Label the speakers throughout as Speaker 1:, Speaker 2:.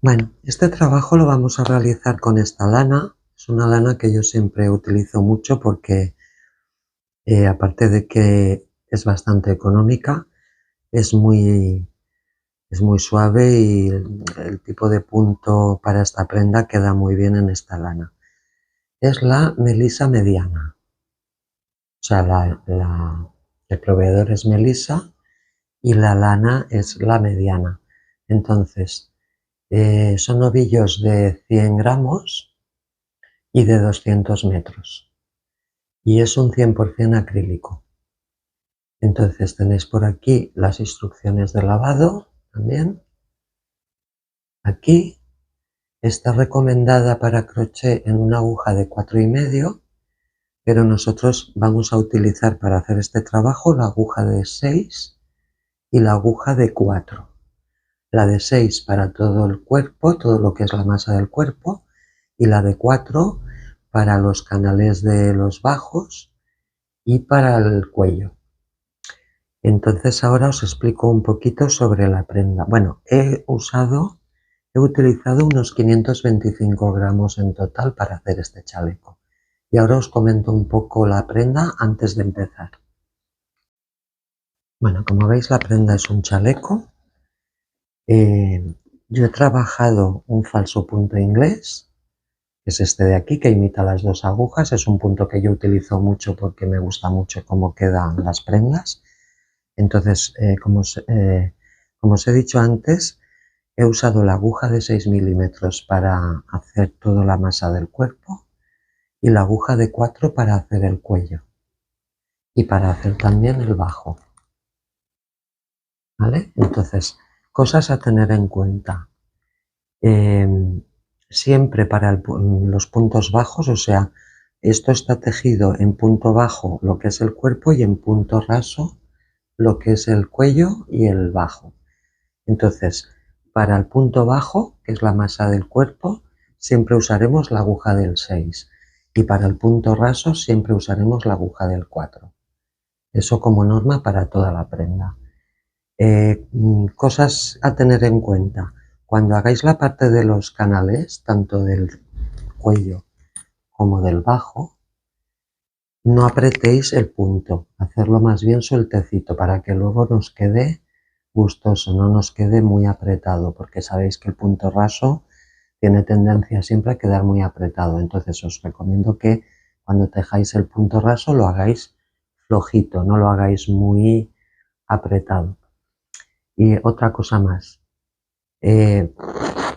Speaker 1: Bueno, este trabajo lo vamos a realizar con esta lana. Es una lana que yo siempre utilizo mucho porque, aparte de que es bastante económica, es muy, es muy suave y el tipo de punto para esta prenda queda muy bien en esta lana. Es la Melisa mediana. O sea, el proveedor es Melisa y la lana es la mediana. Entonces, son ovillos de 100 gramos y de 200 metros. Y es un 100% acrílico. Entonces tenéis por aquí las instrucciones de lavado también. Aquí está recomendada para crochet en una aguja de 4,5, pero nosotros vamos a utilizar para hacer este trabajo la aguja de 6 y la aguja de 4. La de 6 para todo el cuerpo, todo lo que es la masa del cuerpo, y la de 4 para los canales de los bajos y para el cuello. Entonces ahora os explico un poquito sobre la prenda. Bueno, he utilizado unos 525 gramos en total para hacer este chaleco. Y ahora os comento un poco la prenda antes de empezar. Bueno, como veis, la prenda es un chaleco. Yo he trabajado un falso punto inglés, que es este de aquí, que imita las dos agujas. Es un punto que yo utilizo mucho porque me gusta mucho cómo quedan las prendas. Entonces, como os he dicho antes, he usado la aguja de 6 milímetros para hacer toda la masa del cuerpo y la aguja de 4 para hacer el cuello y para hacer también el bajo. ¿Vale? Entonces, cosas a tener en cuenta. Siempre para los puntos bajos, o sea, esto está tejido en punto bajo lo que es el cuerpo y en punto raso lo que es el cuello y el bajo. Entonces, para el punto bajo, que es la masa del cuerpo, siempre usaremos la aguja del 6 y para el punto raso siempre usaremos la aguja del 4. Eso como norma para toda la prenda. Cosas a tener en cuenta. Cuando hagáis la parte de los canales, tanto del cuello como del bajo, no apretéis el punto, hacerlo más bien sueltecito para que luego nos quede gustoso, no nos quede muy apretado, porque sabéis que el punto raso tiene tendencia siempre a quedar muy apretado. Entonces os recomiendo que cuando tejáis el punto raso lo hagáis flojito, no lo hagáis muy apretado. Y otra cosa más,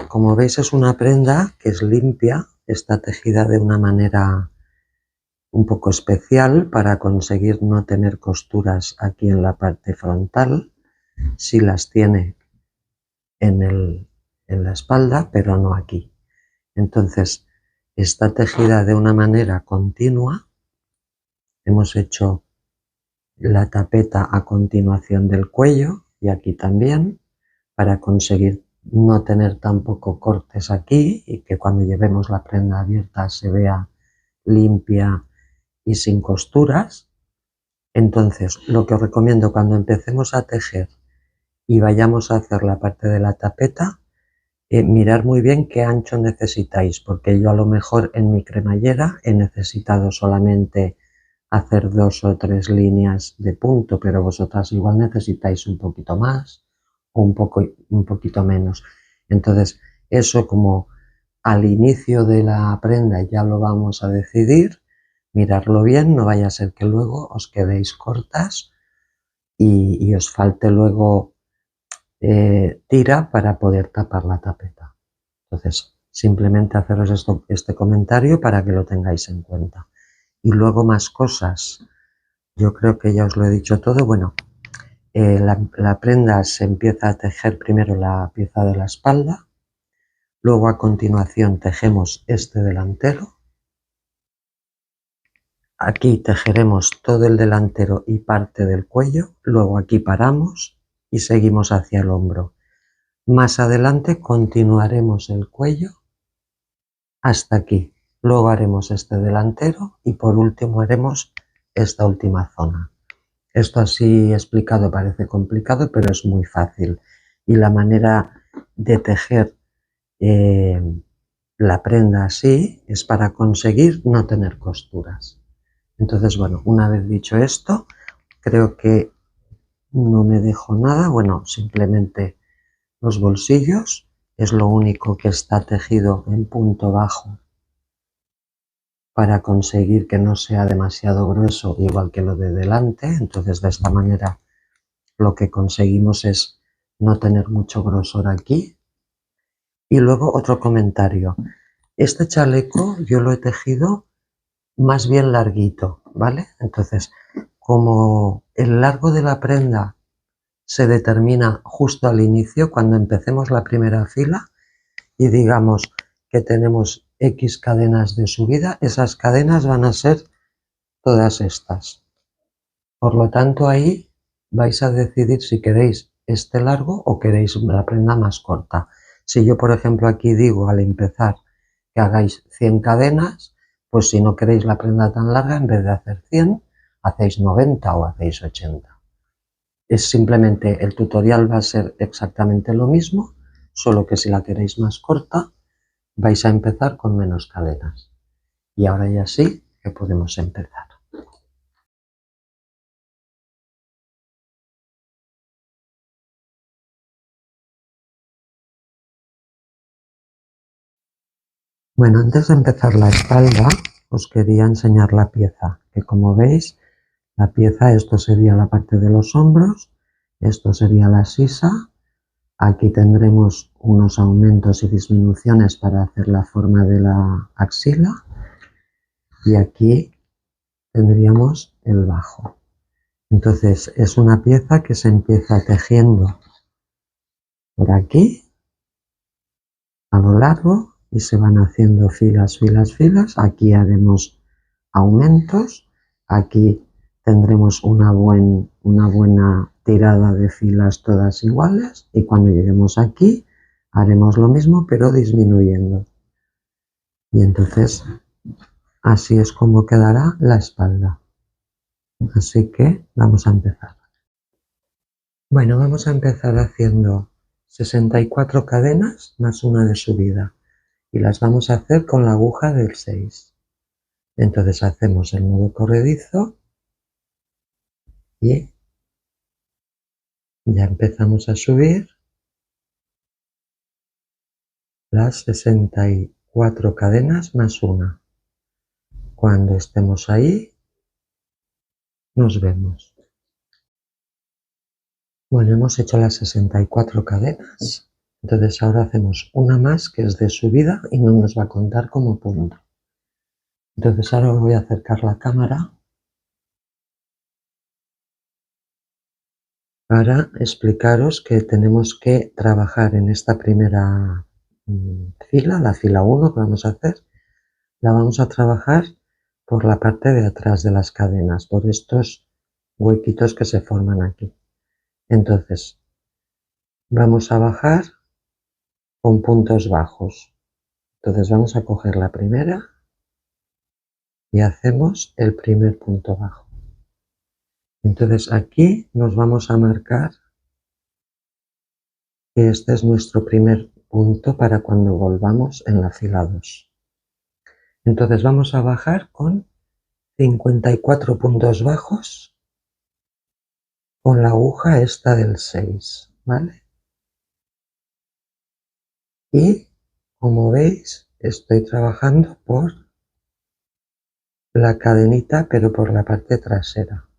Speaker 1: como veis es una prenda que es limpia, está tejida de una manera un poco especial para conseguir no tener costuras aquí en la parte frontal. Sí las tiene en la espalda, pero no aquí. Entonces está tejida de una manera continua. Hemos hecho la tapeta a continuación del cuello y aquí también, para conseguir no tener tampoco cortes aquí y que cuando llevemos la prenda abierta se vea limpia y sin costuras. Entonces, lo que os recomiendo cuando empecemos a tejer y vayamos a hacer la parte de la tapeta, mirar muy bien qué ancho necesitáis, porque yo a lo mejor en mi cremallera he necesitado solamente hacer 2 o 3 líneas de punto, pero vosotras igual necesitáis un poquito más o un poquito menos. Entonces, eso como al inicio de la prenda ya lo vamos a decidir, mirarlo bien, no vaya a ser que luego os quedéis cortas y os falte luego tira para poder tapar la tapeta. Entonces, simplemente haceros este comentario para que lo tengáis en cuenta. Y luego más cosas. Yo creo que ya os lo he dicho todo. Bueno, la prenda se empieza a tejer primero la pieza de la espalda. Luego a continuación tejemos este delantero. Aquí tejeremos todo el delantero y parte del cuello. Luego aquí paramos y seguimos hacia el hombro. Más adelante continuaremos el cuello hasta aquí. Luego haremos este delantero y por último haremos esta última zona. Esto así explicado parece complicado, pero es muy fácil. Y la manera de tejer la prenda así es para conseguir no tener costuras. Entonces, bueno, una vez dicho esto, creo que no me dejo nada. Bueno, simplemente los bolsillos es lo único que está tejido en punto bajo para conseguir que no sea demasiado grueso, igual que lo de delante. Entonces, de esta manera lo que conseguimos es no tener mucho grosor aquí. Y luego otro comentario. Este chaleco yo lo he tejido más bien larguito, ¿vale? Entonces, como el largo de la prenda se determina justo al inicio, cuando empecemos la primera fila y digamos que tenemos X cadenas de subida, esas cadenas van a ser todas estas. Por lo tanto, ahí vais a decidir si queréis este largo o queréis la prenda más corta. Si yo, por ejemplo, aquí digo al empezar que hagáis 100 cadenas, pues si no queréis la prenda tan larga, en vez de hacer 100, hacéis 90 o hacéis 80. Es simplemente, el tutorial va a ser exactamente lo mismo, solo que si la queréis más corta, vais a empezar con menos cadenas. Y ahora ya sí que podemos empezar. Bueno, antes de empezar la espalda, os quería enseñar la pieza, que como veis, la pieza, esto sería la parte de los hombros, esto sería la sisa, aquí tendremos unos aumentos y disminuciones para hacer la forma de la axila, y aquí tendríamos el bajo. Entonces es una pieza que se empieza tejiendo por aquí a lo largo y se van haciendo filas, filas, filas. Aquí haremos aumentos, aquí tendremos una buena tirada de filas todas iguales y cuando lleguemos aquí haremos lo mismo pero disminuyendo. Y entonces así es como quedará la espalda. Así que vamos a empezar. Bueno, vamos a empezar haciendo 64 cadenas más una de subida y las vamos a hacer con la aguja del 6. Entonces hacemos el nudo corredizo y ya empezamos a subir las 64 cadenas más una. Cuando estemos ahí, nos vemos. Bueno, hemos hecho las 64 cadenas, entonces ahora hacemos una más que es de subida y no nos va a contar como punto. Entonces ahora voy a acercar la cámara para explicaros que tenemos que trabajar en esta primera fila, la fila 1 que vamos a hacer, la vamos a trabajar por la parte de atrás de las cadenas, por estos huequitos que se forman aquí. Entonces, vamos a bajar con puntos bajos. Entonces vamos a coger la primera y hacemos el primer punto bajo. Entonces aquí nos vamos a marcar que este es nuestro primer punto para cuando volvamos en la fila 2. Entonces vamos a bajar con 54 puntos bajos con la aguja esta del 6, ¿vale? Y como veis estoy trabajando por la cadenita pero por la parte trasera.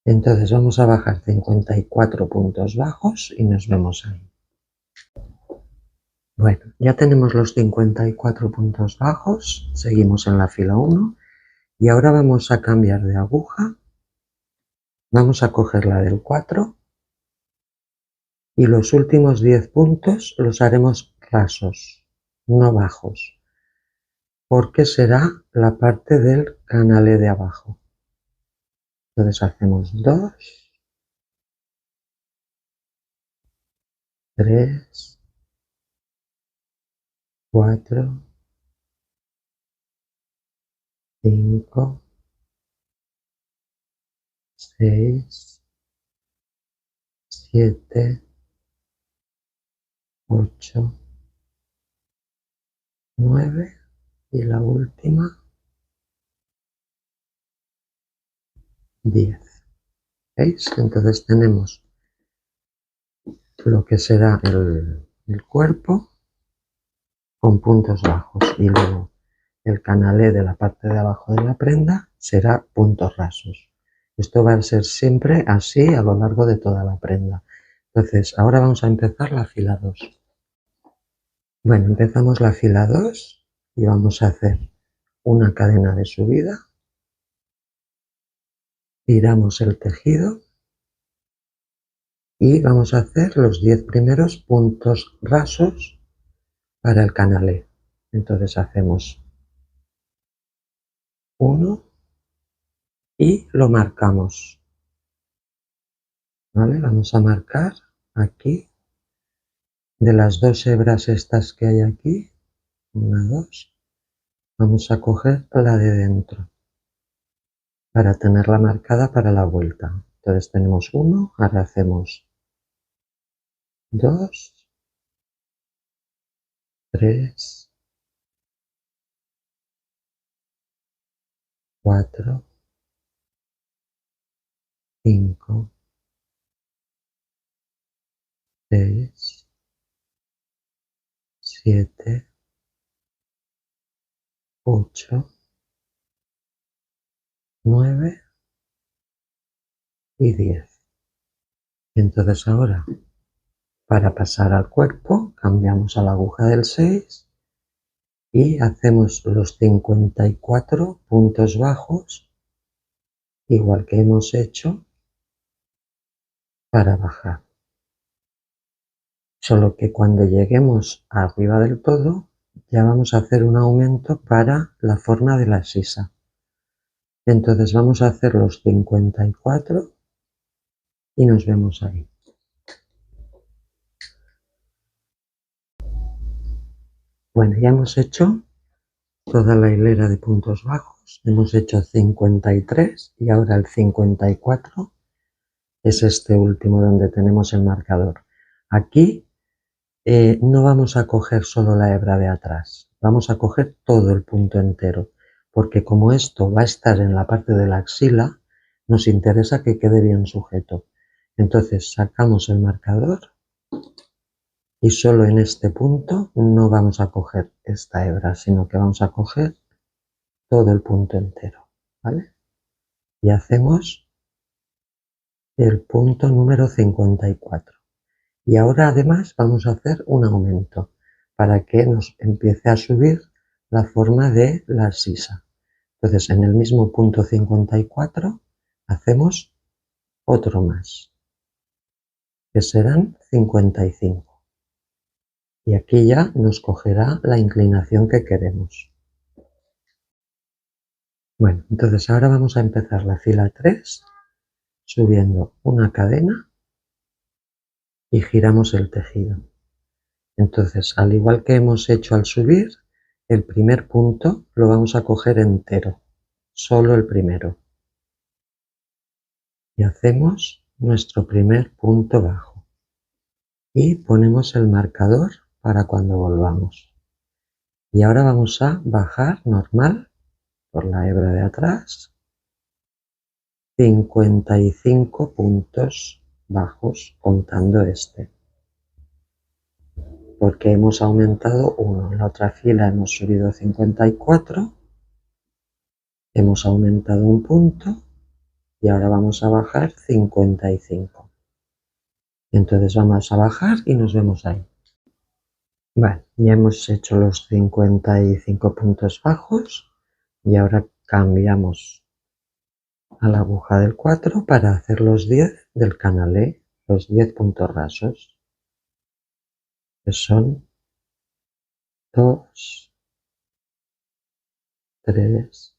Speaker 1: Entonces vamos a bajar 54 puntos bajos y nos vemos ahí. Bueno, ya tenemos los 54 puntos bajos, seguimos en la fila 1 y ahora vamos a cambiar de aguja. Vamos a coger la del 4 y los últimos 10 puntos los haremos rasos, no bajos, porque será la parte del canalé de abajo. Entonces hacemos 2, 3, 4, 5, 6, 7, 8, 9 y la última 10. ¿Veis? Entonces tenemos lo que será el cuerpo con puntos bajos y luego el canalé de la parte de abajo de la prenda será puntos rasos. Esto va a ser siempre así a lo largo de toda la prenda. Entonces, ahora vamos a empezar la fila 2. Bueno, empezamos la fila 2 y vamos a hacer una cadena de subida, tiramos el tejido y vamos a hacer los 10 primeros puntos rasos para el canalé. Entonces hacemos 1 y lo marcamos. ¿Vale? Vamos a marcar aquí de las 2 hebras estas que hay aquí, 1, 2, vamos a coger la de dentro para tenerla marcada para la vuelta. Entonces tenemos 1, ahora hacemos 2, 3, 4, 5, 6, 7, 8, 9 y 10. Entonces ahora, para pasar al cuerpo, cambiamos a la aguja del 6 y hacemos los 54 puntos bajos, igual que hemos hecho para bajar. Solo que cuando lleguemos arriba del todo, ya vamos a hacer un aumento para la forma de la sisa. Entonces vamos a hacer los 54 y nos vemos ahí. Bueno, ya hemos hecho toda la hilera de puntos bajos, hemos hecho 53 y ahora el 54 es este último donde tenemos el marcador. Aquí no vamos a coger solo la hebra de atrás, vamos a coger todo el punto entero, porque como esto va a estar en la parte de la axila, nos interesa que quede bien sujeto. Entonces sacamos el marcador y solo en este punto no vamos a coger esta hebra, sino que vamos a coger todo el punto entero, ¿vale? Y hacemos el punto número 54. Y ahora además vamos a hacer un aumento para que nos empiece a subir la forma de la sisa. Entonces en el mismo punto 54 hacemos otro más, que serán 55. Y aquí ya nos cogerá la inclinación que queremos. Bueno, entonces ahora vamos a empezar la fila 3 subiendo una cadena y giramos el tejido. Entonces, al igual que hemos hecho al subir, el primer punto lo vamos a coger entero, solo el primero. Y hacemos nuestro primer punto bajo. Y ponemos el marcador para cuando volvamos. Y ahora vamos a bajar normal por la hebra de atrás 55 puntos bajos contando este. Porque hemos aumentado 1. En la otra fila hemos subido 54. Hemos aumentado un punto y ahora vamos a bajar 55. Entonces vamos a bajar y nos vemos ahí. Vale, ya hemos hecho los 55 puntos bajos y ahora cambiamos a la aguja del 4 para hacer los 10 del canalé, los 10 puntos rasos, que son 2, 3,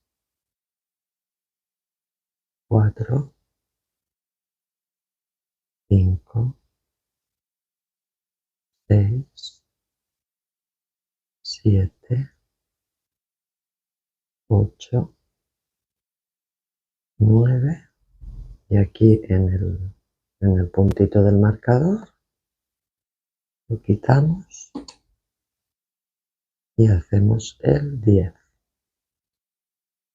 Speaker 1: 4, 5, 6, 7, 8, 9 y aquí en el puntito del marcador lo quitamos y hacemos el 10.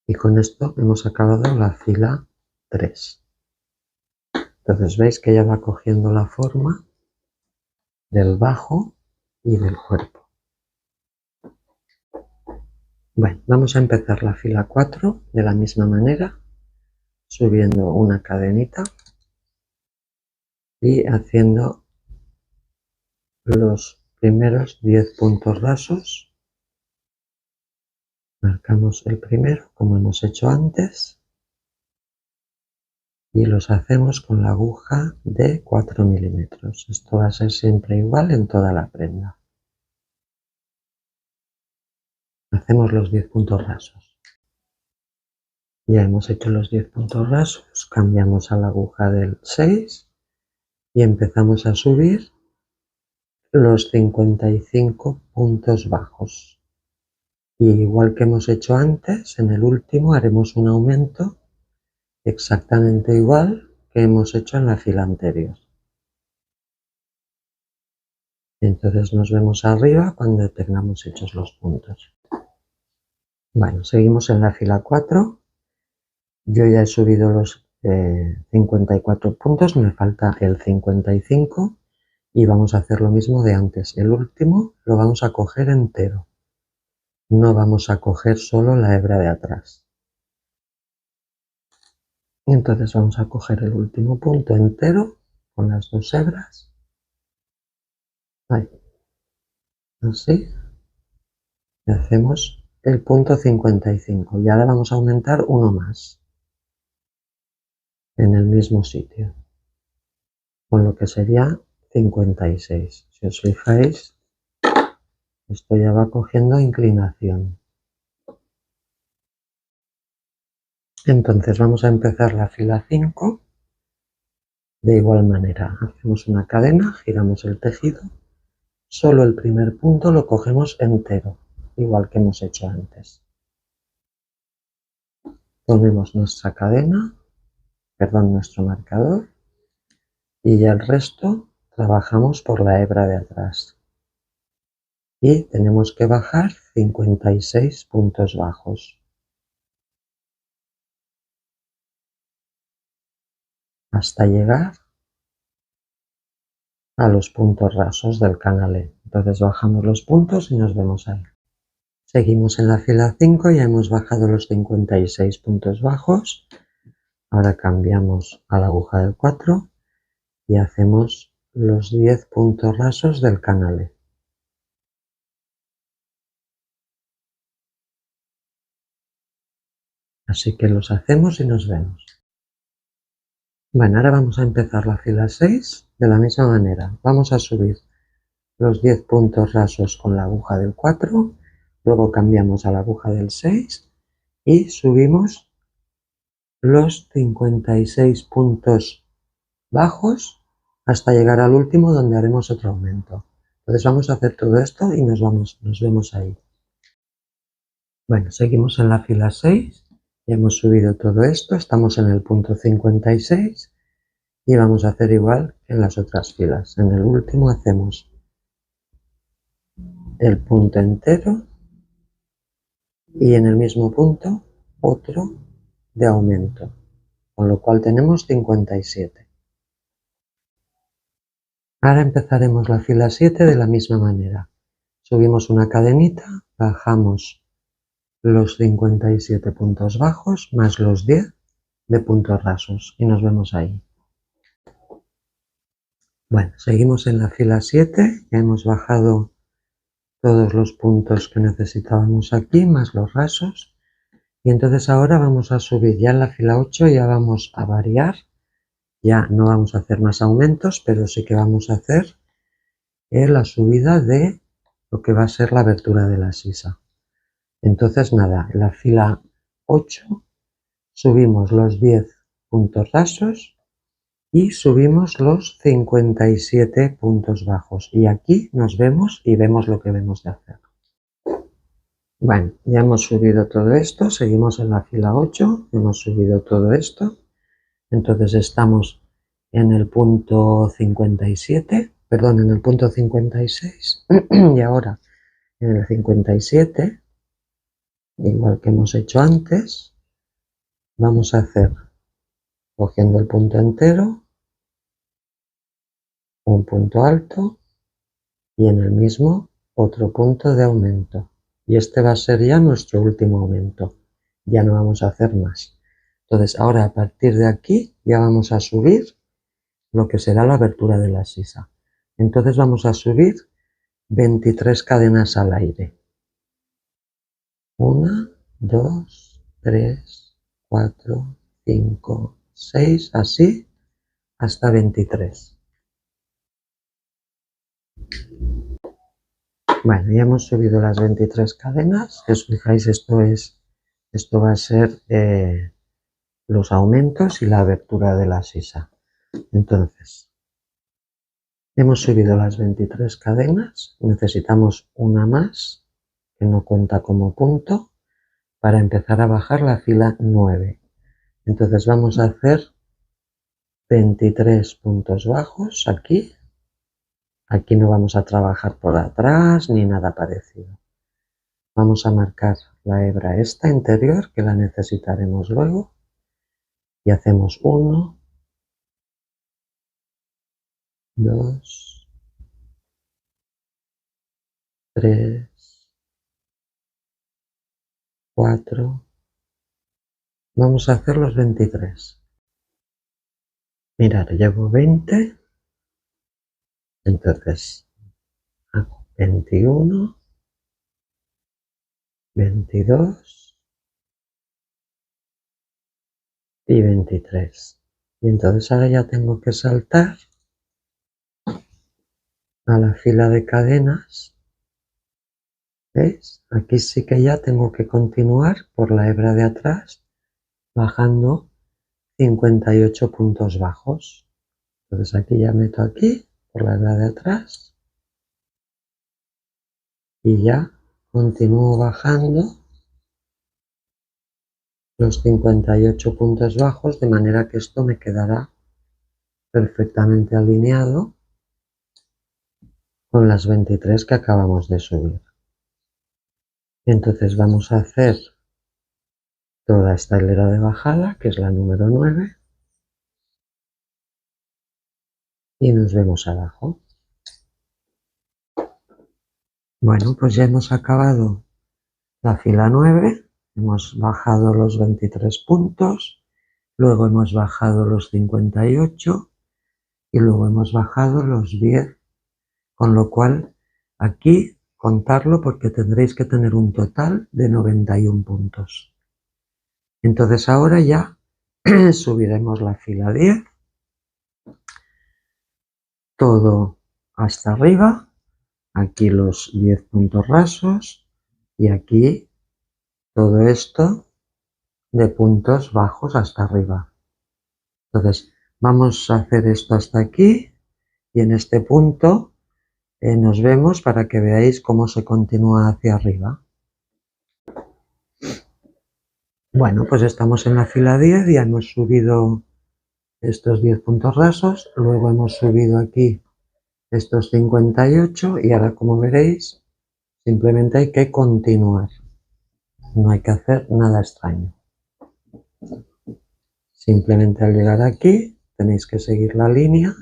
Speaker 1: Y con esto hemos acabado la fila 3. Entonces veis que ya va cogiendo la forma del bajo y del cuerpo. Bueno, vamos a empezar la fila 4 de la misma manera, subiendo una cadenita y haciendo los primeros 10 puntos rasos. Marcamos el primero como hemos hecho antes y los hacemos con la aguja de 4 milímetros. Esto va a ser siempre igual en toda la prenda. Hacemos los 10 puntos rasos. Ya hemos hecho los 10 puntos rasos, cambiamos a la aguja del 6 y empezamos a subir los 55 puntos bajos. Y igual que hemos hecho antes, en el último haremos un aumento exactamente igual que hemos hecho en la fila anterior. Entonces nos vemos arriba cuando tengamos hechos los puntos. Bueno, seguimos en la fila 4. Yo ya he subido los 54 puntos, me falta el 55 y vamos a hacer lo mismo de antes. El último lo vamos a coger entero. No vamos a coger solo la hebra de atrás. Entonces vamos a coger el último punto entero con las dos hebras. Ahí. Así. Y hacemos el punto 55. Y ahora vamos a aumentar uno más en el mismo sitio, con lo que sería 56. Si os fijáis, esto ya va cogiendo inclinación. Entonces vamos a empezar la fila 5. De igual manera, hacemos una cadena, giramos el tejido. Solo el primer punto lo cogemos entero, igual que hemos hecho antes. Ponemos nuestra cadena, nuestro marcador, y ya el resto trabajamos por la hebra de atrás. Y tenemos que bajar 56 puntos bajos. Hasta llegar a los puntos rasos del canalé. Entonces bajamos los puntos y nos vemos ahí. Seguimos en la fila 5, ya hemos bajado los 56 puntos bajos. Ahora cambiamos a la aguja del 4 y hacemos los 10 puntos rasos del canalé. Así que los hacemos y nos vemos. Bueno, ahora vamos a empezar la fila 6 de la misma manera. Vamos a subir los 10 puntos rasos con la aguja del 4, luego cambiamos a la aguja del 6 y subimos los 56 puntos bajos hasta llegar al último donde haremos otro aumento. Entonces vamos a hacer todo esto y nos vemos ahí. Bueno, seguimos en la fila 6, ya hemos subido todo esto, estamos en el punto 56 y vamos a hacer igual que en las otras filas. En el último hacemos el punto entero y en el mismo punto otro de aumento, con lo cual tenemos 57. Ahora empezaremos la fila 7 de la misma manera. Subimos una cadenita, bajamos los 57 puntos bajos más los 10 de puntos rasos y nos vemos ahí. Bueno, seguimos en la fila 7, ya hemos bajado todos los puntos que necesitábamos aquí más los rasos y entonces ahora vamos a subir ya en la fila 8, ya vamos a variar. Ya no vamos a hacer más aumentos, pero sí que vamos a hacer la subida de lo que va a ser la abertura de la sisa. Entonces nada, en la fila 8 subimos los 10 puntos rasos y subimos los 57 puntos bajos. Y aquí nos vemos y vemos lo que debemos de hacer. Bueno, ya hemos subido todo esto, seguimos en la fila 8, hemos subido todo esto. Entonces estamos en el punto 57, perdón, en el punto 56 y ahora en el 57, igual que hemos hecho antes, vamos a hacer, cogiendo el punto entero, un punto alto y en el mismo otro punto de aumento. Y este va a ser ya nuestro último aumento. Ya no vamos a hacer más. Entonces ahora a partir de aquí ya vamos a subir lo que será la abertura de la sisa. Entonces vamos a subir 23 cadenas al aire. 1, 2, 3, 4, 5, 6, así hasta 23. Bueno, ya hemos subido las 23 cadenas. Si os fijáis, esto va a ser los aumentos y la abertura de la sisa. Entonces, hemos subido las 23 cadenas, necesitamos una más, que no cuenta como punto, para empezar a bajar la fila 9. Entonces vamos a hacer 23 puntos bajos aquí. Aquí no vamos a trabajar por atrás ni nada parecido. Vamos a marcar la hebra esta interior, que la necesitaremos luego, y hacemos 1, 2, 3, 4, vamos a hacer los 23. Mirad, llevo 20, entonces hago 21, 22 y 23. Y entonces ahora ya tengo que saltar a la fila de cadenas. ¿Veis? Aquí sí que ya tengo que continuar por la hebra de atrás, bajando 58 puntos bajos. Entonces aquí ya meto aquí por la hebra de atrás y ya continúo bajando los 58 puntos bajos, de manera que esto me quedará perfectamente alineado con las 23 que acabamos de subir. Entonces vamos a hacer toda esta hilera de bajada, que es la número 9, y nos vemos abajo. Bueno, pues ya hemos acabado la fila 9, hemos bajado los 23 puntos, luego hemos bajado los 58 y luego hemos bajado los 10, con lo cual aquí contarlo porque tendréis que tener un total de 91 puntos. Entonces ahora ya subiremos la fila 10, todo hasta arriba, aquí los 10 puntos rasos y aquí todo esto de puntos bajos hasta arriba. Entonces vamos a hacer esto hasta aquí y en este punto nos vemos para que veáis cómo se continúa hacia arriba. Bueno, pues estamos en la fila 10, ya hemos subido estos 10 puntos rasos, luego hemos subido aquí estos 58 y ahora, como veréis, simplemente hay que continuar. No hay que hacer nada extraño. Simplemente al llegar aquí tenéis que seguir la línea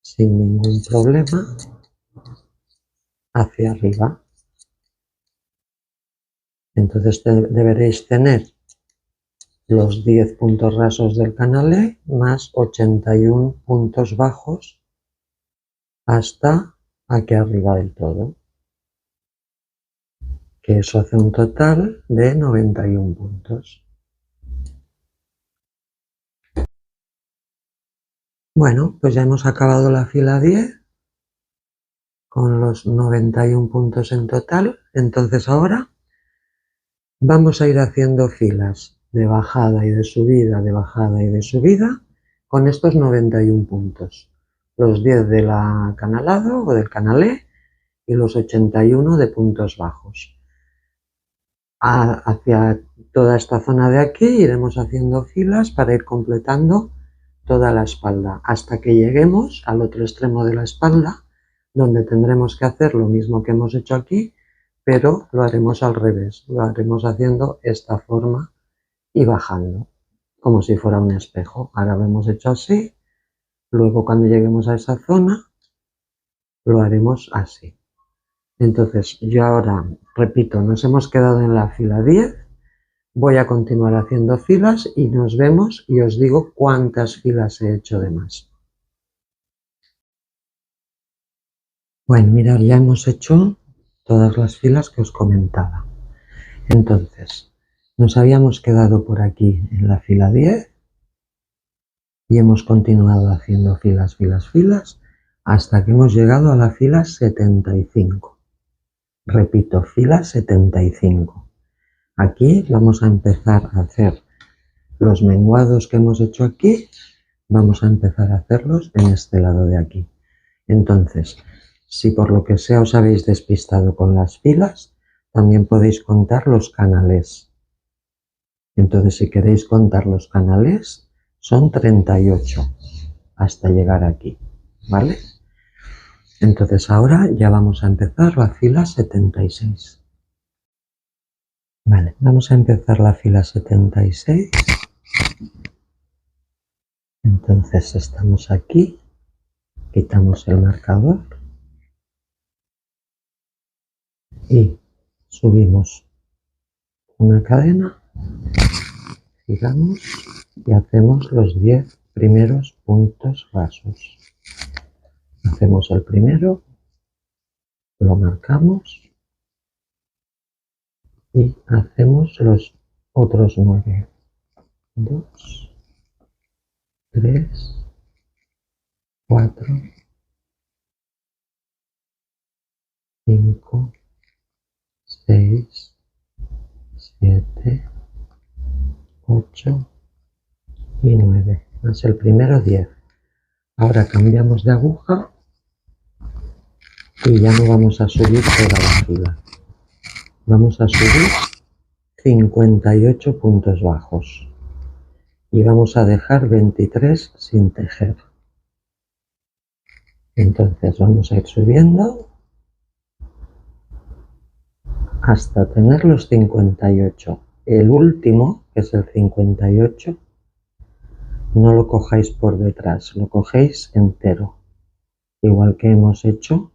Speaker 1: sin ningún problema hacia arriba. Entonces deberéis tener los 10 puntos rasos del canal E más 81 puntos bajos hasta aquí arriba del todo, que eso hace un total de 91 puntos. Bueno, pues ya hemos acabado la fila 10 con los 91 puntos en total. Entonces ahora vamos a ir haciendo filas de bajada y de subida, de bajada y de subida con estos 91 puntos. Los 10 de la canalado o del canal E y los 81 de puntos bajos. Hacia toda esta zona de aquí iremos haciendo filas para ir completando toda la espalda hasta que lleguemos al otro extremo de la espalda, donde tendremos que hacer lo mismo que hemos hecho aquí, pero lo haremos al revés, lo haremos haciendo esta forma y bajando, como si fuera un espejo. Ahora lo hemos hecho así, luego cuando lleguemos a esa zona lo haremos así. Entonces yo ahora repito, nos hemos quedado en la fila 10, voy a continuar haciendo filas y nos vemos y os digo cuántas filas he hecho de más. Bueno, mirad, ya hemos hecho todas las filas que os comentaba. Entonces, nos habíamos quedado por aquí en la fila 10 y hemos continuado haciendo filas, filas, filas hasta que hemos llegado a la fila 75. Repito, fila 75. Aquí vamos a empezar a hacer los menguados que hemos hecho aquí, vamos a empezar a hacerlos en este lado de aquí. Entonces, si por lo que sea os habéis despistado con las filas, también podéis contar los canales. Entonces, si queréis contar los canales, son 38 hasta llegar aquí, ¿vale? Entonces ahora ya vamos a empezar la fila 76. Vale, vamos a empezar la fila 76. Entonces estamos aquí, quitamos el marcador y subimos una cadena, giramos y hacemos los 10 primeros puntos rasos. Hacemos el primero, lo marcamos y hacemos los otros 9. 2, 3, 4, 5, 6, 7, 8 y 9. Más el primero 10. Ahora cambiamos de aguja y ya no vamos a subir toda la fila. Vamos a subir 58 puntos bajos y vamos a dejar 23 sin tejer. Entonces vamos a ir subiendo hasta tener los 58. El último, que es el 58, no lo cojáis por detrás, lo cogéis entero, igual que hemos hecho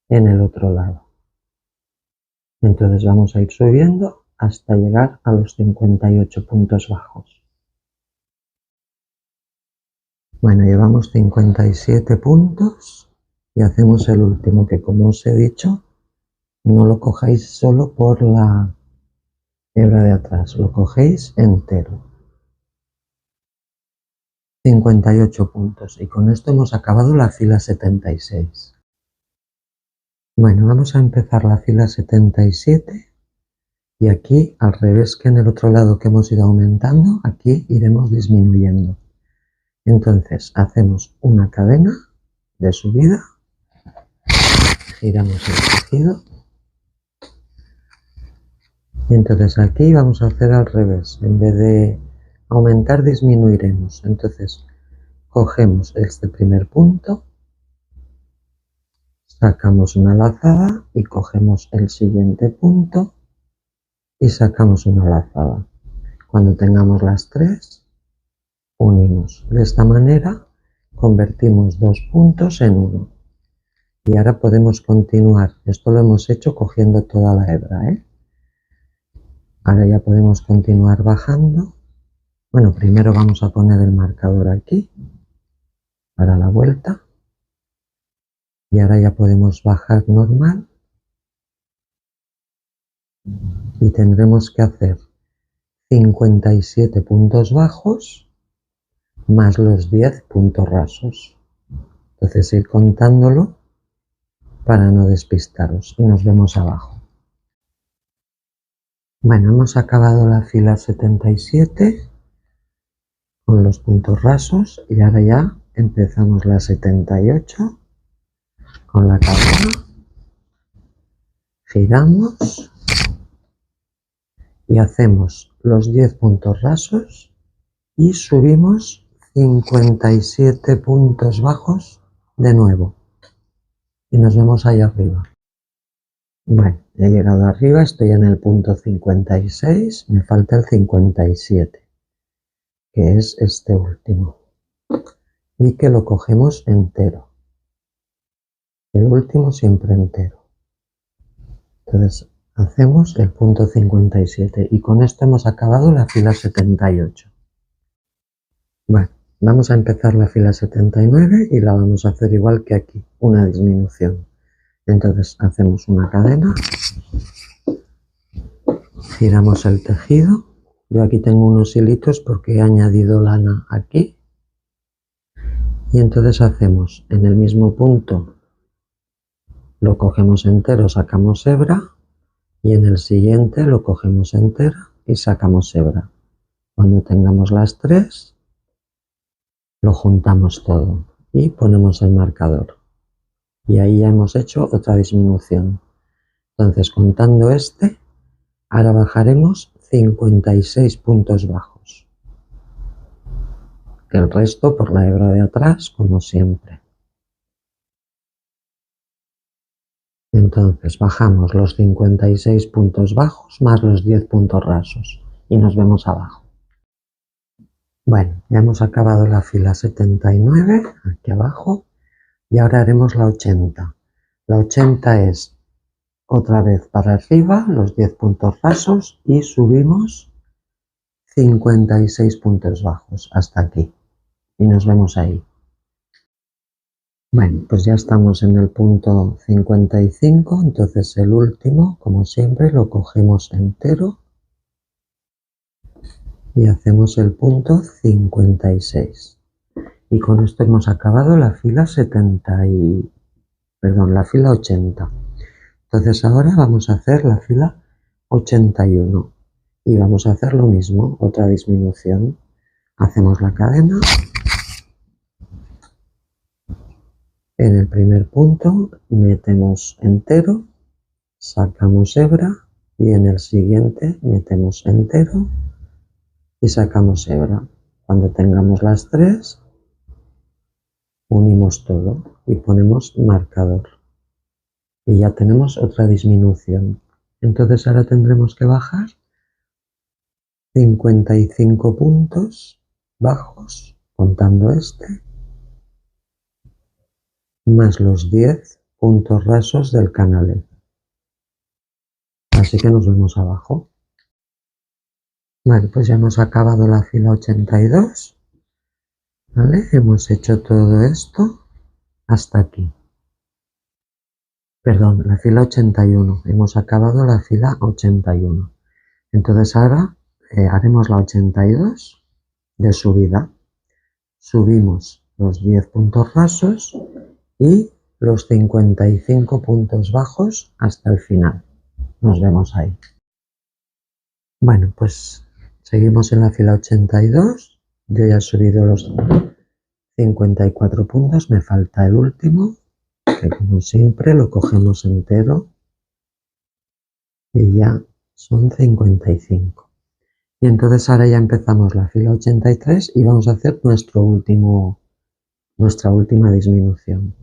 Speaker 1: en el otro lado. Entonces vamos a ir subiendo hasta llegar a los 58 puntos bajos. Bueno, llevamos 57 puntos y hacemos el último, que como os he dicho, no lo cojáis solo por la hebra de atrás, lo cogéis entero. 58 puntos y con esto hemos acabado la fila 76. Bueno, vamos a empezar la fila 77 y aquí, al revés que en el otro lado que hemos ido aumentando, aquí iremos disminuyendo. Entonces hacemos una cadena de subida, giramos el tejido y entonces aquí vamos a hacer al revés, en vez de aumentar disminuiremos. Entonces cogemos este primer punto, sacamos una lazada y cogemos el siguiente punto y sacamos una lazada. Cuando tengamos las tres, unimos. De esta manera convertimos 2 puntos en 1. Y ahora podemos continuar. Esto lo hemos hecho cogiendo toda la hebra, ¿eh? Ahora ya podemos continuar bajando. Bueno, primero vamos a poner el marcador aquí para la vuelta. Y ahora ya podemos bajar normal. Y tendremos que hacer 57 puntos bajos más los 10 puntos rasos. Entonces ir contándolo para no despistaros y nos vemos abajo. Bueno, hemos acabado la fila 77 con los puntos rasos y ahora ya empezamos la 78 con la cadena, giramos y hacemos los 10 puntos rasos y subimos 57 puntos bajos de nuevo y nos vemos ahí arriba. Bueno, he llegado arriba, estoy en el punto 56, me falta el 57, que es este último, y que lo cogemos entero. El último siempre entero. Entonces hacemos el punto 57 y con esto hemos acabado la fila 78. Bueno, vamos a empezar la fila 79 y la vamos a hacer igual que aquí, una disminución. Entonces hacemos una cadena, giramos el tejido. Yo aquí tengo unos hilitos porque he añadido lana aquí. Y entonces hacemos en el mismo punto, lo cogemos entero, sacamos hebra, y en el siguiente lo cogemos entero y sacamos hebra. Cuando tengamos las tres, lo juntamos todo y ponemos el marcador. Y ahí ya hemos hecho otra disminución. Entonces, contando este, ahora bajaremos 56 puntos bajos. El resto por la hebra de atrás, como siempre. Entonces bajamos los 56 puntos bajos más los 10 puntos rasos y nos vemos abajo. Bueno, ya hemos acabado la fila 79, aquí abajo, y ahora haremos la 80. La 80 es otra vez para arriba, los 10 puntos rasos, y subimos 56 puntos bajos hasta aquí. Y nos vemos ahí. Bueno, pues ya estamos en el punto 55, entonces el último, como siempre, lo cogemos entero y hacemos el punto 56. Y con esto hemos acabado la fila la fila 80. Entonces ahora vamos a hacer la fila 81 y vamos a hacer lo mismo, otra disminución. Hacemos la cadena. En el primer punto metemos entero, sacamos hebra y en el siguiente metemos entero y sacamos hebra. Cuando tengamos las tres, unimos todo y ponemos marcador. Y ya tenemos otra disminución. Entonces ahora tendremos que bajar 55 puntos bajos, contando este, más los 10 puntos rasos del canalete. Así que nos vemos abajo. Vale, pues ya hemos acabado la fila 82. ¿Vale? Hemos hecho todo esto hasta aquí. Perdón, la fila 81. Hemos acabado la fila 81. Entonces ahora haremos la 82 de subida. Subimos los 10 puntos rasos y los 55 puntos bajos hasta el final. Nos vemos ahí. Bueno, pues seguimos en la fila 82. Yo ya he subido los 54 puntos, me falta el último, que como siempre lo cogemos entero y ya son 55. Y entonces ahora ya empezamos la fila 83 y vamos a hacer nuestra última disminución.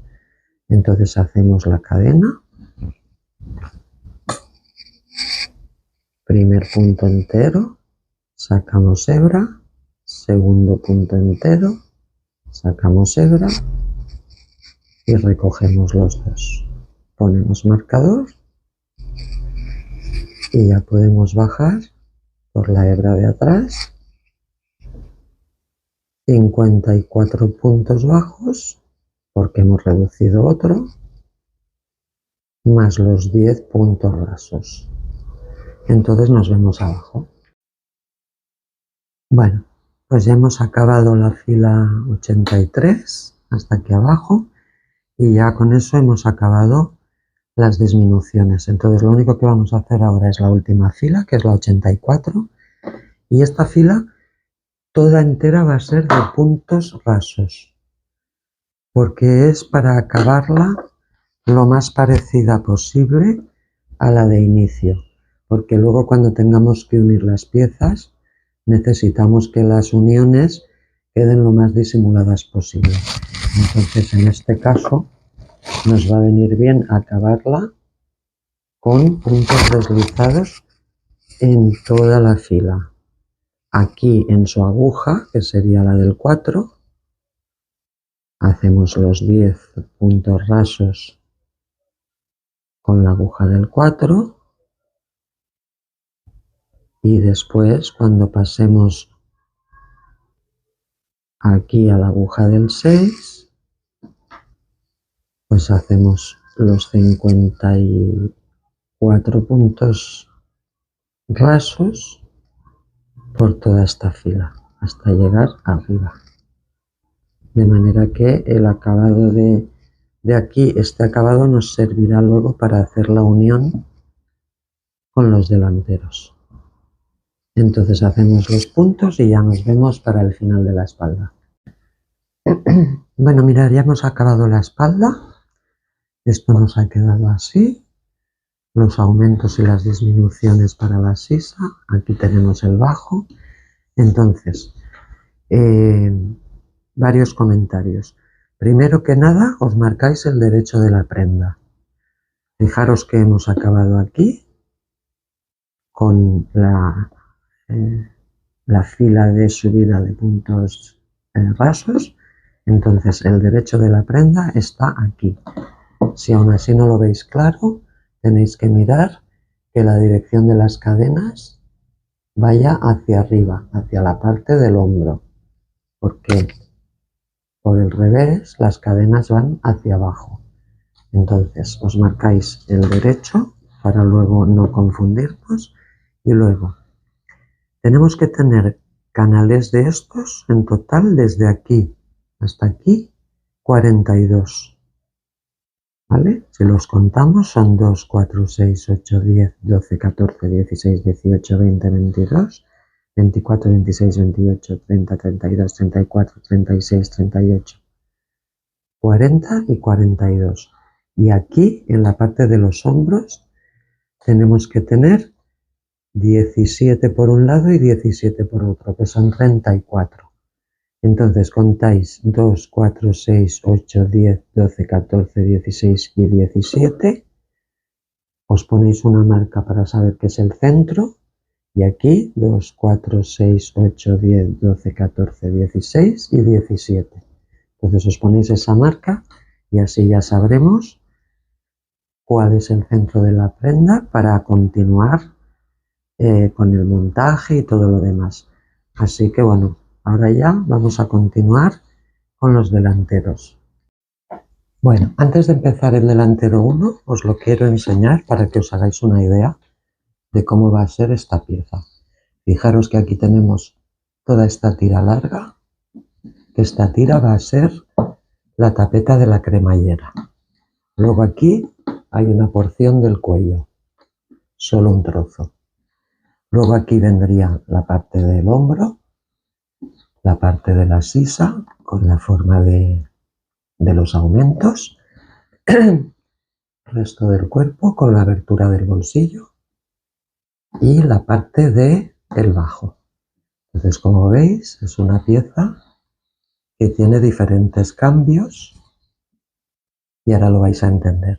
Speaker 1: Entonces hacemos la cadena, primer punto entero, sacamos hebra, segundo punto entero, sacamos hebra y recogemos los dos. Ponemos marcador y ya podemos bajar por la hebra de atrás 54 puntos bajos porque hemos reducido otro más los 10 puntos rasos. Entonces nos vemos abajo. Bueno, pues ya hemos acabado la fila 83 hasta aquí abajo y ya con eso hemos acabado las disminuciones. Entonces lo único que vamos a hacer ahora es la última fila, que es la 84, y esta fila toda entera va a ser de puntos rasos, porque es para acabarla lo más parecida posible a la de inicio, porque luego cuando tengamos que unir las piezas necesitamos que las uniones queden lo más disimuladas posible. Entonces, en este caso, nos va a venir bien acabarla con puntos deslizados en toda la fila. Aquí en su aguja, que sería la del 4, hacemos los 10 puntos rasos con la aguja del 4 y después, cuando pasemos aquí a la aguja del 6, pues hacemos los 54 puntos rasos por toda esta fila hasta llegar arriba, de manera que el acabado de aquí, este acabado nos servirá luego para hacer la unión con los delanteros. Entonces hacemos los puntos y ya nos vemos para el final de la espalda. Bueno, mirad, ya hemos acabado la espalda. Esto nos ha quedado así. Los aumentos y las disminuciones para la sisa. Aquí tenemos el bajo. Entonces, varios comentarios. Primero que nada, os marcáis el derecho de la prenda. Fijaros que hemos acabado aquí con la fila de subida de puntos rasos. Entonces el derecho de la prenda está aquí. Si aún así no lo veis claro, tenéis que mirar que la dirección de las cadenas vaya hacia arriba, hacia la parte del hombro, porque por el revés las cadenas van hacia abajo. Entonces os marcáis el derecho para luego no confundirnos. Y luego tenemos que tener canales de estos en total desde aquí hasta aquí 42. ¿Vale? Si los contamos son 2, 4, 6, 8, 10, 12, 14, 16, 18, 20, 22, 24, 26, 28, 30, 32, 34, 36, 38, 40 y 42. Y aquí en la parte de los hombros tenemos que tener 17 por un lado y 17 por otro, que son 34. Entonces contáis 2, 4, 6, 8, 10, 12, 14, 16 y 17. Os ponéis una marca para saber que es el centro. Y aquí 2, 4, 6, 8, 10, 12, 14, 16 y 17. Entonces os ponéis esa marca y así ya sabremos cuál es el centro de la prenda para continuar con el montaje y todo lo demás. Así que bueno, ahora ya vamos a continuar con los delanteros. Bueno, antes de empezar el delantero 1, os lo quiero enseñar para que os hagáis una idea de cómo va a ser esta pieza. Fijaros que aquí tenemos toda esta tira larga, que esta tira va a ser la tapeta de la cremallera. Luego aquí hay una porción del cuello, solo un trozo. Luego aquí vendría la parte del hombro, la parte de la sisa con la forma de los aumentos, el resto del cuerpo con la abertura del bolsillo y la parte del bajo. Entonces, como veis, es una pieza que tiene diferentes cambios y ahora lo vais a entender.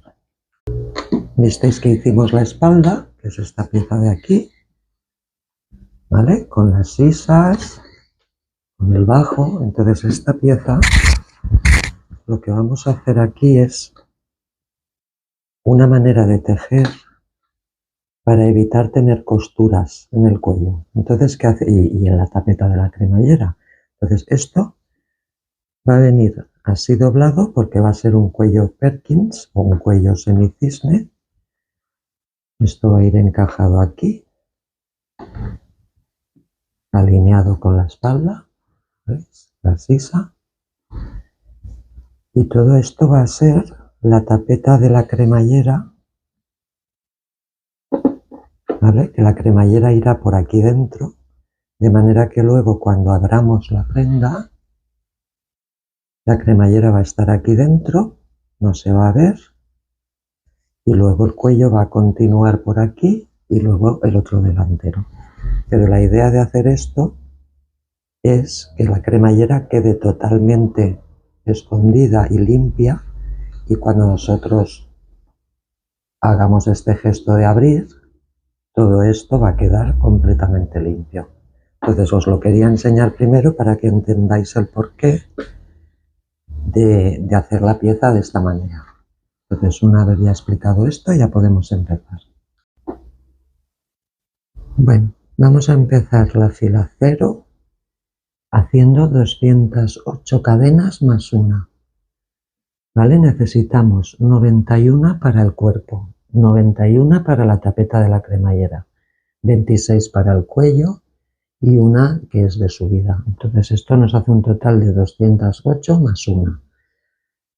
Speaker 1: Visteis que hicimos la espalda, que es esta pieza de aquí, ¿vale? Con las sisas, con el bajo. Entonces esta pieza, lo que vamos a hacer aquí es una manera de tejer para evitar tener costuras en el cuello. Entonces, ¿qué hace? Y en la tapeta de la cremallera. Entonces esto va a venir así doblado porque va a ser un cuello Perkins o un cuello semicisne. Esto va a ir encajado aquí, alineado con la espalda, ¿veis? La sisa. Y todo esto va a ser la tapeta de la cremallera, ¿vale? Que la cremallera irá por aquí dentro, de manera que luego cuando abramos la prenda, la cremallera va a estar aquí dentro, no se va a ver, y luego el cuello va a continuar por aquí y luego el otro delantero. Pero la idea de hacer esto es que la cremallera quede totalmente escondida y limpia, y cuando nosotros hagamos este gesto de abrir, todo esto va a quedar completamente limpio. Entonces os lo quería enseñar primero para que entendáis el porqué de hacer la pieza de esta manera. Entonces, una vez ya explicado esto, ya podemos empezar. Bueno, vamos a empezar la fila 0 haciendo 208 cadenas más una. ¿Vale? Necesitamos 91 para el cuerpo, 91 para la tapeta de la cremallera, 26 para el cuello y una que es de subida. Entonces esto nos hace un total de 208 más una.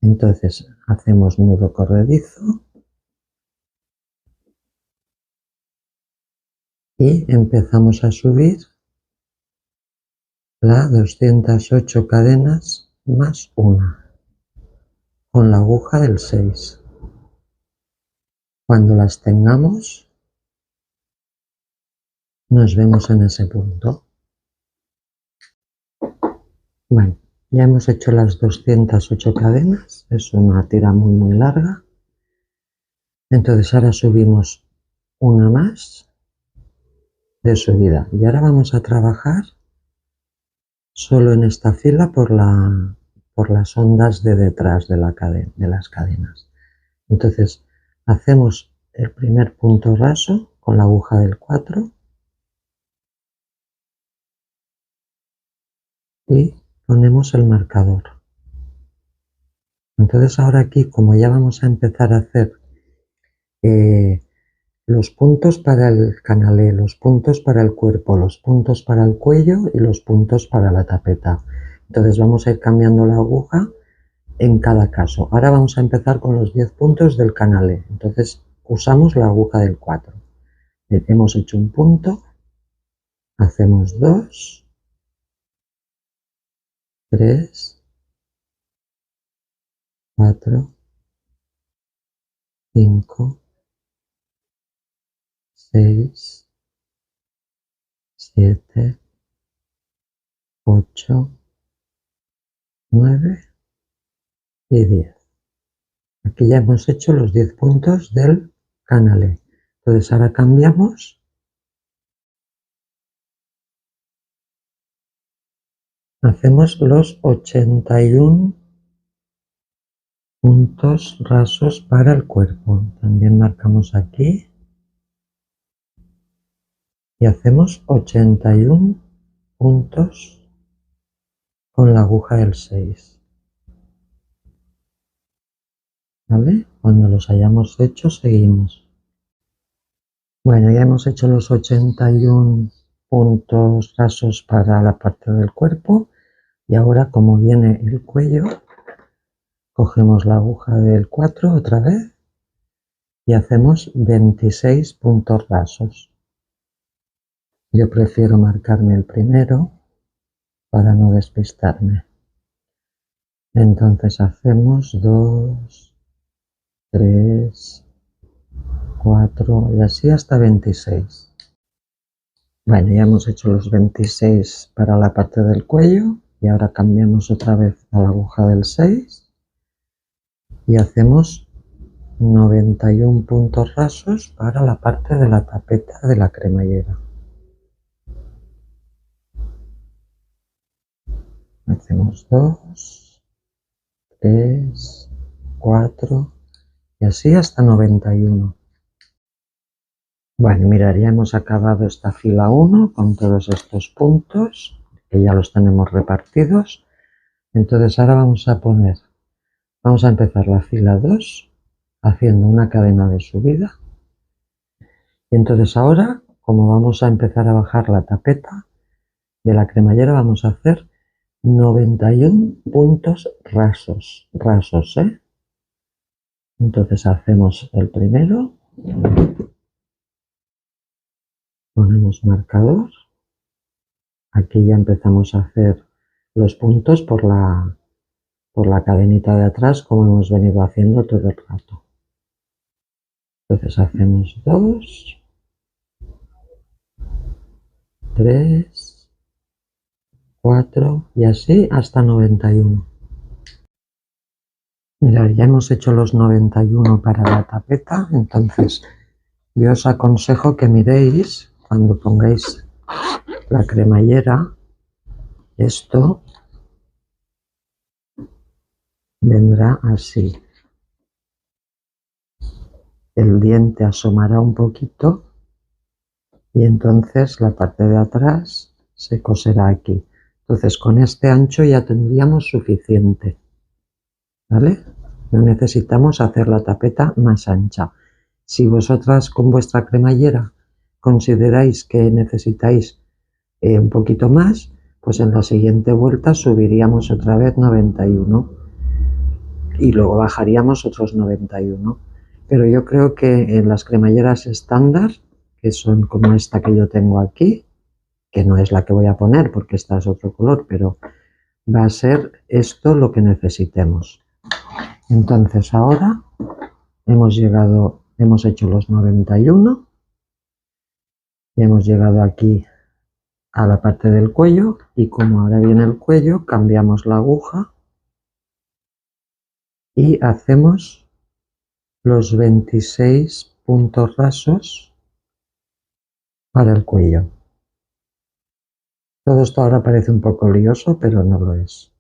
Speaker 1: Entonces hacemos nudo corredizo y empezamos a subir la 208 cadenas más una con la aguja del 6. Cuando las tengamos, nos vemos en ese punto. Bueno, ya hemos hecho las 208 cadenas, es una tira muy larga. Entonces ahora subimos una más de subida y ahora vamos a trabajar solo en esta fila por las ondas de detrás de las cadenas. Entonces hacemos el primer punto raso con la aguja del 4 y ponemos el marcador. Entonces ahora aquí, como ya vamos a empezar a hacer los puntos para el canalé, los puntos para el cuerpo, los puntos para el cuello y los puntos para la tapeta. Entonces vamos a ir cambiando la aguja en cada caso. Ahora vamos a empezar con los 10 puntos del canalé. Entonces usamos la aguja del 4. Hemos hecho un punto, hacemos 2, 3, 4, 5, 6, 7, 8, 9 y 10. Aquí ya hemos hecho los 10 puntos del canalé. Entonces ahora cambiamos. Hacemos los 81 puntos rasos para el cuerpo. También marcamos aquí. Y hacemos 81 puntos con la aguja del 6. ¿Vale? Cuando los hayamos hecho, seguimos. Bueno, ya hemos hecho los 81 puntos rasos para la parte del cuerpo. Y ahora, como viene el cuello, cogemos la aguja del 4 otra vez y hacemos 26 puntos rasos. Yo prefiero marcarme el primero para no despistarme. Entonces hacemos 2, 3, 4 y así hasta 26. Bueno, ya hemos hecho los 26 para la parte del cuello y ahora cambiamos otra vez a la aguja del 6 y hacemos 91 puntos rasos para la parte de la tapeta de la cremallera. Hacemos 2, 3, 4 y así hasta 91. Bueno, mirad, ya hemos acabado esta fila 1 con todos estos puntos, que ya los tenemos repartidos. Entonces ahora vamos a empezar la fila 2 haciendo una cadena de subida. Y entonces ahora, como vamos a empezar a bajar la tapeta de la cremallera, vamos a hacer 91 puntos rasos, ¿eh? Entonces hacemos el primero, ponemos marcador, aquí ya empezamos a hacer los puntos por la cadenita de atrás, como hemos venido haciendo todo el rato. Entonces hacemos 2, 3, 4 y así hasta 91. Mirad, ya hemos hecho los 91 para la tapeta, entonces yo os aconsejo que miréis cuando pongáis la cremallera, esto vendrá así. El diente asomará un poquito y entonces la parte de atrás se coserá aquí. Entonces con este ancho ya tendríamos suficiente, ¿vale? No necesitamos hacer la tapeta más ancha. Si vosotras con vuestra cremallera consideráis que necesitáis un poquito más, pues en la siguiente vuelta subiríamos otra vez 91 y luego bajaríamos otros 91. Pero yo creo que en las cremalleras estándar, que son como esta que yo tengo aquí, que no es la que voy a poner porque esta es otro color, pero va a ser esto lo que necesitemos. Entonces ahora hemos hecho los 91 y hemos llegado aquí a la parte del cuello, y como ahora viene el cuello, cambiamos la aguja y hacemos los 26 puntos rasos para el cuello. Todo esto ahora parece un poco lioso, pero no lo es.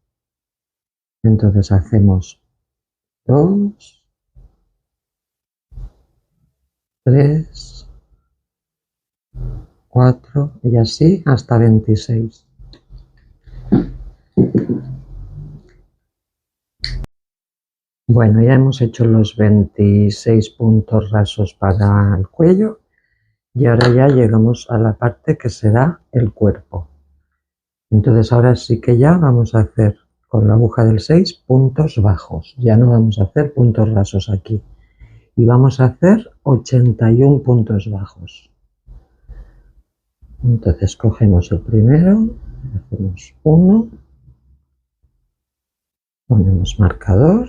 Speaker 1: Entonces hacemos 2, 3, 4 y así hasta 26. Bueno, ya hemos hecho los 26 puntos rasos para el cuello y ahora ya llegamos a la parte que será el cuerpo. Entonces ahora sí que ya vamos a hacer con la aguja del 6 puntos bajos, ya no vamos a hacer puntos rasos aquí, y vamos a hacer 81 puntos bajos. Entonces cogemos el primero, hacemos 1, ponemos marcador,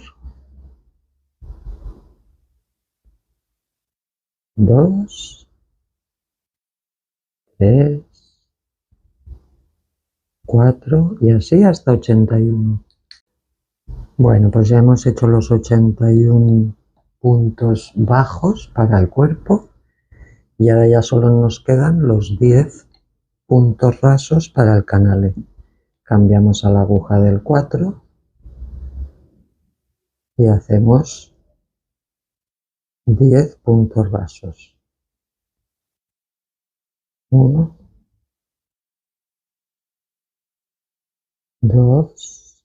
Speaker 1: 2, 3, 4 y así hasta 81. Bueno, pues ya hemos hecho los 81 puntos bajos para el cuerpo y ahora ya solo nos quedan los 10 puntos rasos para el canale. Cambiamos a la aguja del 4 y hacemos 10 puntos rasos. 1, 2,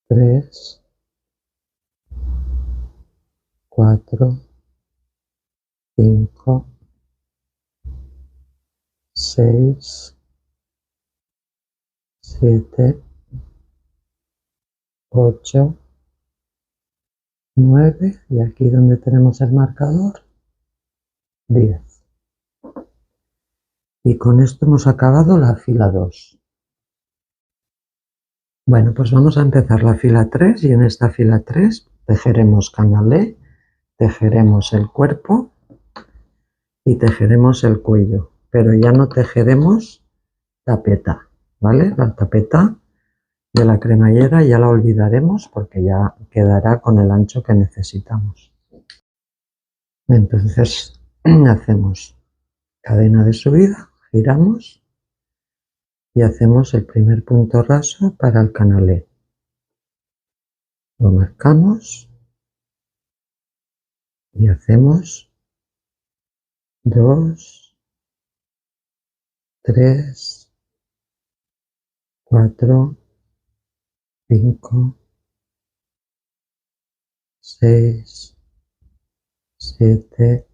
Speaker 1: 3, 4, 5, 6, 7, 8, 9 y aquí donde tenemos el marcador, 10. Y con esto hemos acabado la fila 2. Bueno, pues vamos a empezar la fila 3 y en esta fila 3 tejeremos canalé, tejeremos el cuerpo y tejeremos el cuello, pero ya no tejeremos tapeta, ¿vale? La tapeta de la cremallera ya la olvidaremos porque ya quedará con el ancho que necesitamos. Entonces hacemos cadena de subida, giramos y hacemos el primer punto raso para el canalé. Lo marcamos y hacemos 2, 3, 4, 5, 6, 7,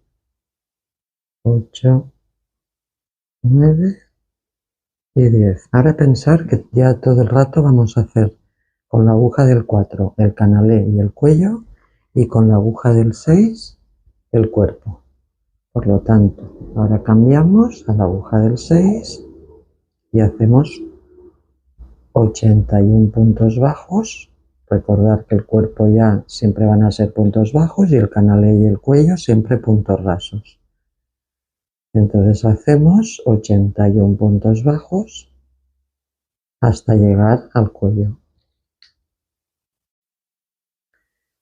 Speaker 1: 8, 9 y 10. Ahora pensar que ya todo el rato vamos a hacer con la aguja del 4 el canalé y el cuello y con la aguja del 6 el cuerpo. Por lo tanto, ahora cambiamos a la aguja del 6 y hacemos 81 puntos bajos. Recordar que el cuerpo ya siempre van a ser puntos bajos y el canalé y el cuello siempre puntos rasos. Entonces hacemos 81 puntos bajos hasta llegar al cuello.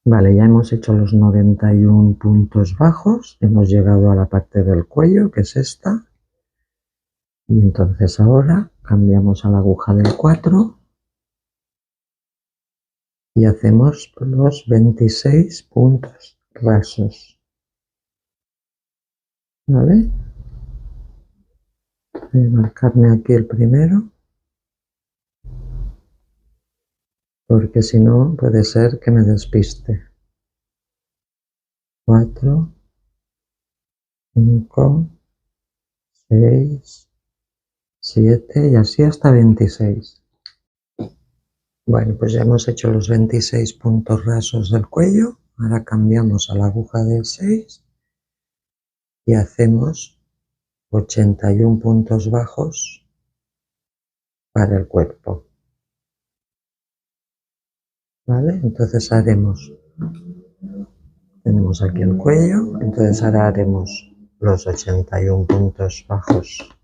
Speaker 1: Vale, ya hemos hecho los 91 puntos bajos, hemos llegado a la parte del cuello, que es esta, y entonces ahora cambiamos a la aguja del 4 y hacemos los 26 puntos rasos. ¿Vale? Voy a marcarme aquí el primero, porque si no puede ser que me despiste. 4, 5, 6, 7 y así hasta 26. Bueno, pues ya hemos hecho los 26 puntos rasos del cuello. Ahora cambiamos a la aguja del 6 y hacemos 81 puntos bajos para el cuerpo. ¿Vale? Entonces tenemos aquí el cuello, entonces ahora haremos los 81 puntos bajos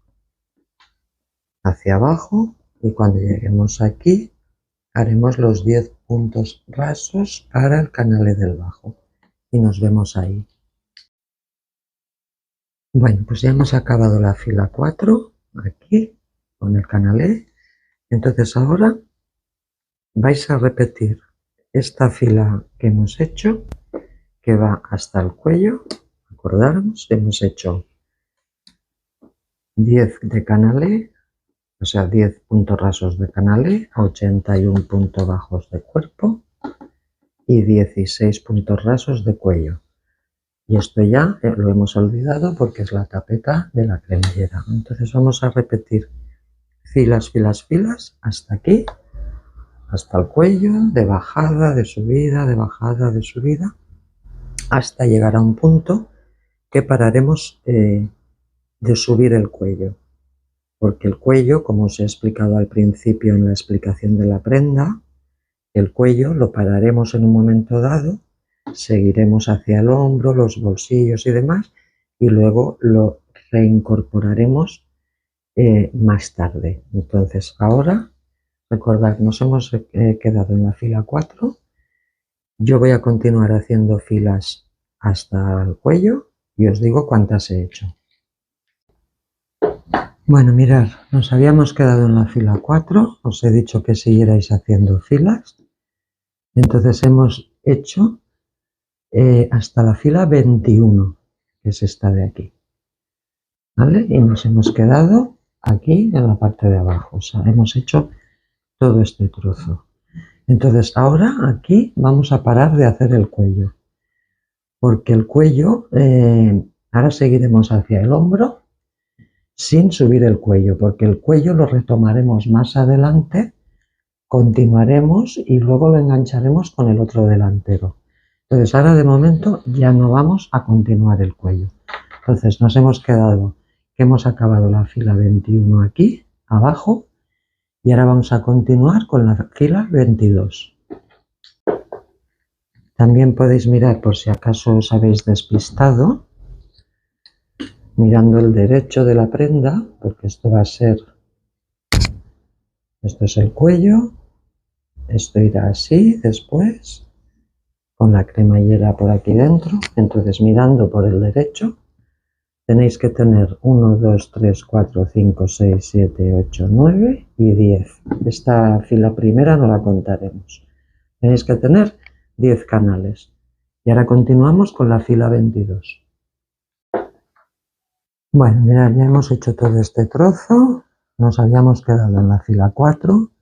Speaker 1: hacia abajo y cuando lleguemos aquí haremos los 10 puntos rasos para el canalé del bajo y nos vemos ahí. Bueno, pues ya hemos acabado la fila 4 aquí con el canalé. Entonces ahora vais a repetir esta fila que hemos hecho, que va hasta el cuello. Acordaros, hemos hecho 10 de canalé, o sea, 10 puntos rasos de canalé, 81 puntos bajos de cuerpo y 16 puntos rasos de cuello. Y esto ya lo hemos olvidado porque es la tapeta de la cremallera. Entonces vamos a repetir filas, filas, filas hasta aquí, hasta el cuello, de bajada, de subida, de bajada, de subida, hasta llegar a un punto que pararemos de subir el cuello. Porque el cuello, como os he explicado al principio en la explicación de la prenda, el cuello lo pararemos en un momento dado, seguiremos hacia el hombro, los bolsillos y demás, y luego lo reincorporaremos más tarde. Entonces ahora, recordad, nos hemos quedado en la fila 4, yo voy a continuar haciendo filas hasta el cuello y os digo cuántas he hecho. Bueno, mirad, nos habíamos quedado en la fila 4, os he dicho que siguierais haciendo filas, entonces hemos hecho hasta la fila 21, que es esta de aquí, ¿vale? Y nos hemos quedado aquí en la parte de abajo, o sea, hemos hecho todo este trozo. Entonces ahora aquí vamos a parar de hacer el cuello, porque el cuello, ahora seguiremos hacia el hombro, sin subir el cuello, porque el cuello lo retomaremos más adelante, continuaremos y luego lo engancharemos con el otro delantero. Entonces ahora de momento ya no vamos a continuar el cuello. Entonces nos hemos quedado que hemos acabado la fila 21 aquí, abajo, y ahora vamos a continuar con la fila 22. También podéis mirar por si acaso os habéis despistado, mirando el derecho de la prenda, porque esto va a ser, esto es el cuello, esto irá así después, con la cremallera por aquí dentro. Entonces mirando por el derecho, tenéis que tener 1, 2, 3, 4, 5, 6, 7, 8, 9 y 10. Esta fila primera no la contaremos. Tenéis que tener 10 canales. Y ahora continuamos con la fila 22. Bueno, mirad, ya hemos hecho todo este trozo, nos habíamos quedado en la fila 4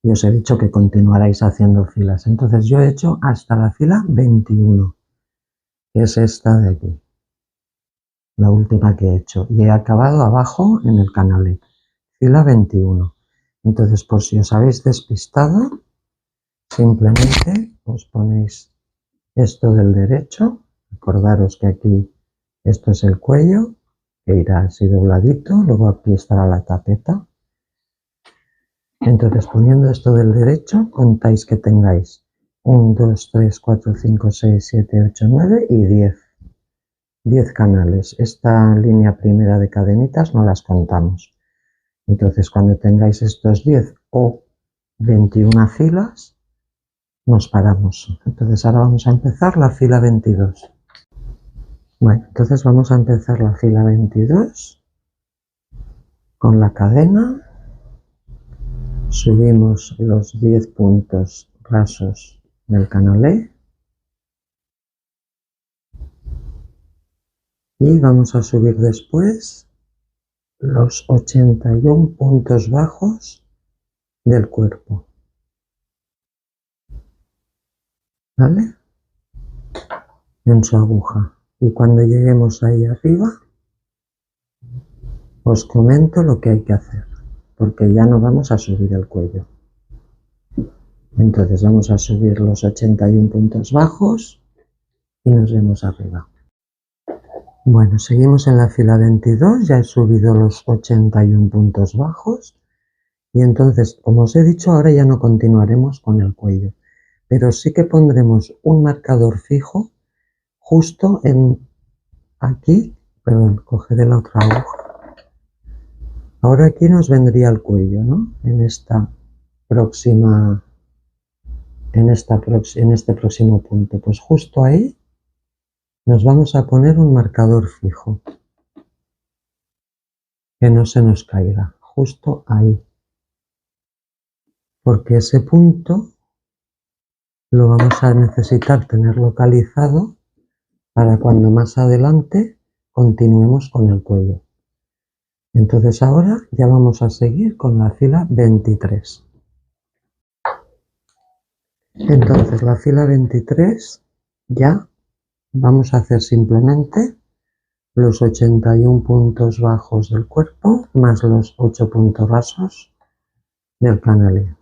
Speaker 1: y os he dicho que continuaréis haciendo filas. Entonces yo he hecho hasta la fila 21, que es esta de aquí, la última que he hecho, y he acabado abajo en el canalé, fila 21. Entonces, por si os habéis despistado, simplemente os ponéis esto del derecho, acordaros que aquí esto es el cuello, que irá así dobladito, luego aquí estará la tapeta. Entonces, poniendo esto del derecho, contáis que tengáis 1, 2, 3, 4, 5, 6, 7, 8, 9 y 10. 10 canales. Esta línea primera de cadenitas no las contamos. Entonces, cuando tengáis estos 10 o 21 filas, nos paramos. Entonces ahora vamos a empezar la fila 22. Bueno, entonces vamos a empezar la fila 22 con la cadena. Subimos los 10 puntos rasos del canalé y vamos a subir después los 81 puntos bajos del cuerpo, ¿vale? En su aguja. Y cuando lleguemos ahí arriba, os comento lo que hay que hacer, porque ya no vamos a subir el cuello. Entonces vamos a subir los 81 puntos bajos y nos vemos arriba. Bueno, seguimos en la fila 22, ya he subido los 81 puntos bajos y entonces, como os he dicho, ahora ya no continuaremos con el cuello, pero sí que pondremos un marcador fijo justo en aquí, perdón, cogeré la otra aguja. Ahora aquí nos vendría el cuello, ¿no? En este próximo punto, pues justo ahí nos vamos a poner un marcador fijo, que no se nos caiga, justo ahí, porque ese punto lo vamos a necesitar tener localizado para cuando más adelante continuemos con el cuello. Entonces ahora ya vamos a seguir con la fila 23. Entonces la fila 23 ya vamos a hacer simplemente los 81 puntos bajos del cuerpo más los 8 puntos rasos del canalé.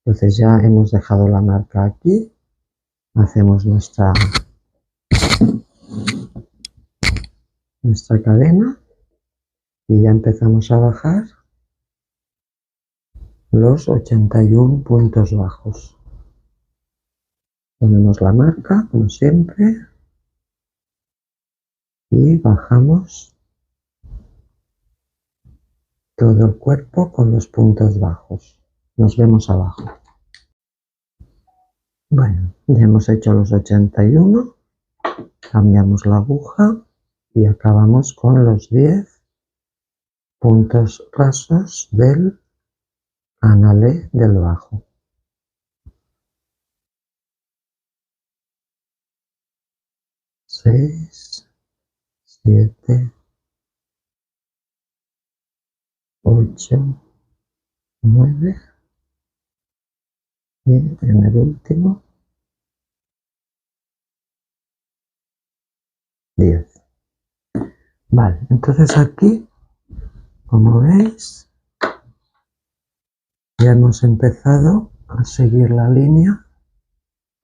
Speaker 1: Entonces ya hemos dejado la marca aquí, hacemos nuestra cadena y ya empezamos a bajar los 81 puntos bajos. Ponemos la marca como siempre y bajamos todo el cuerpo con los puntos bajos. Nos vemos abajo. Bueno, ya hemos hecho los 81, cambiamos la aguja y acabamos con los 10 puntos rasos del canalé del bajo. 6, 7, 8, 9 y en el último 10. Vale, entonces aquí, como veis, ya hemos empezado a seguir la línea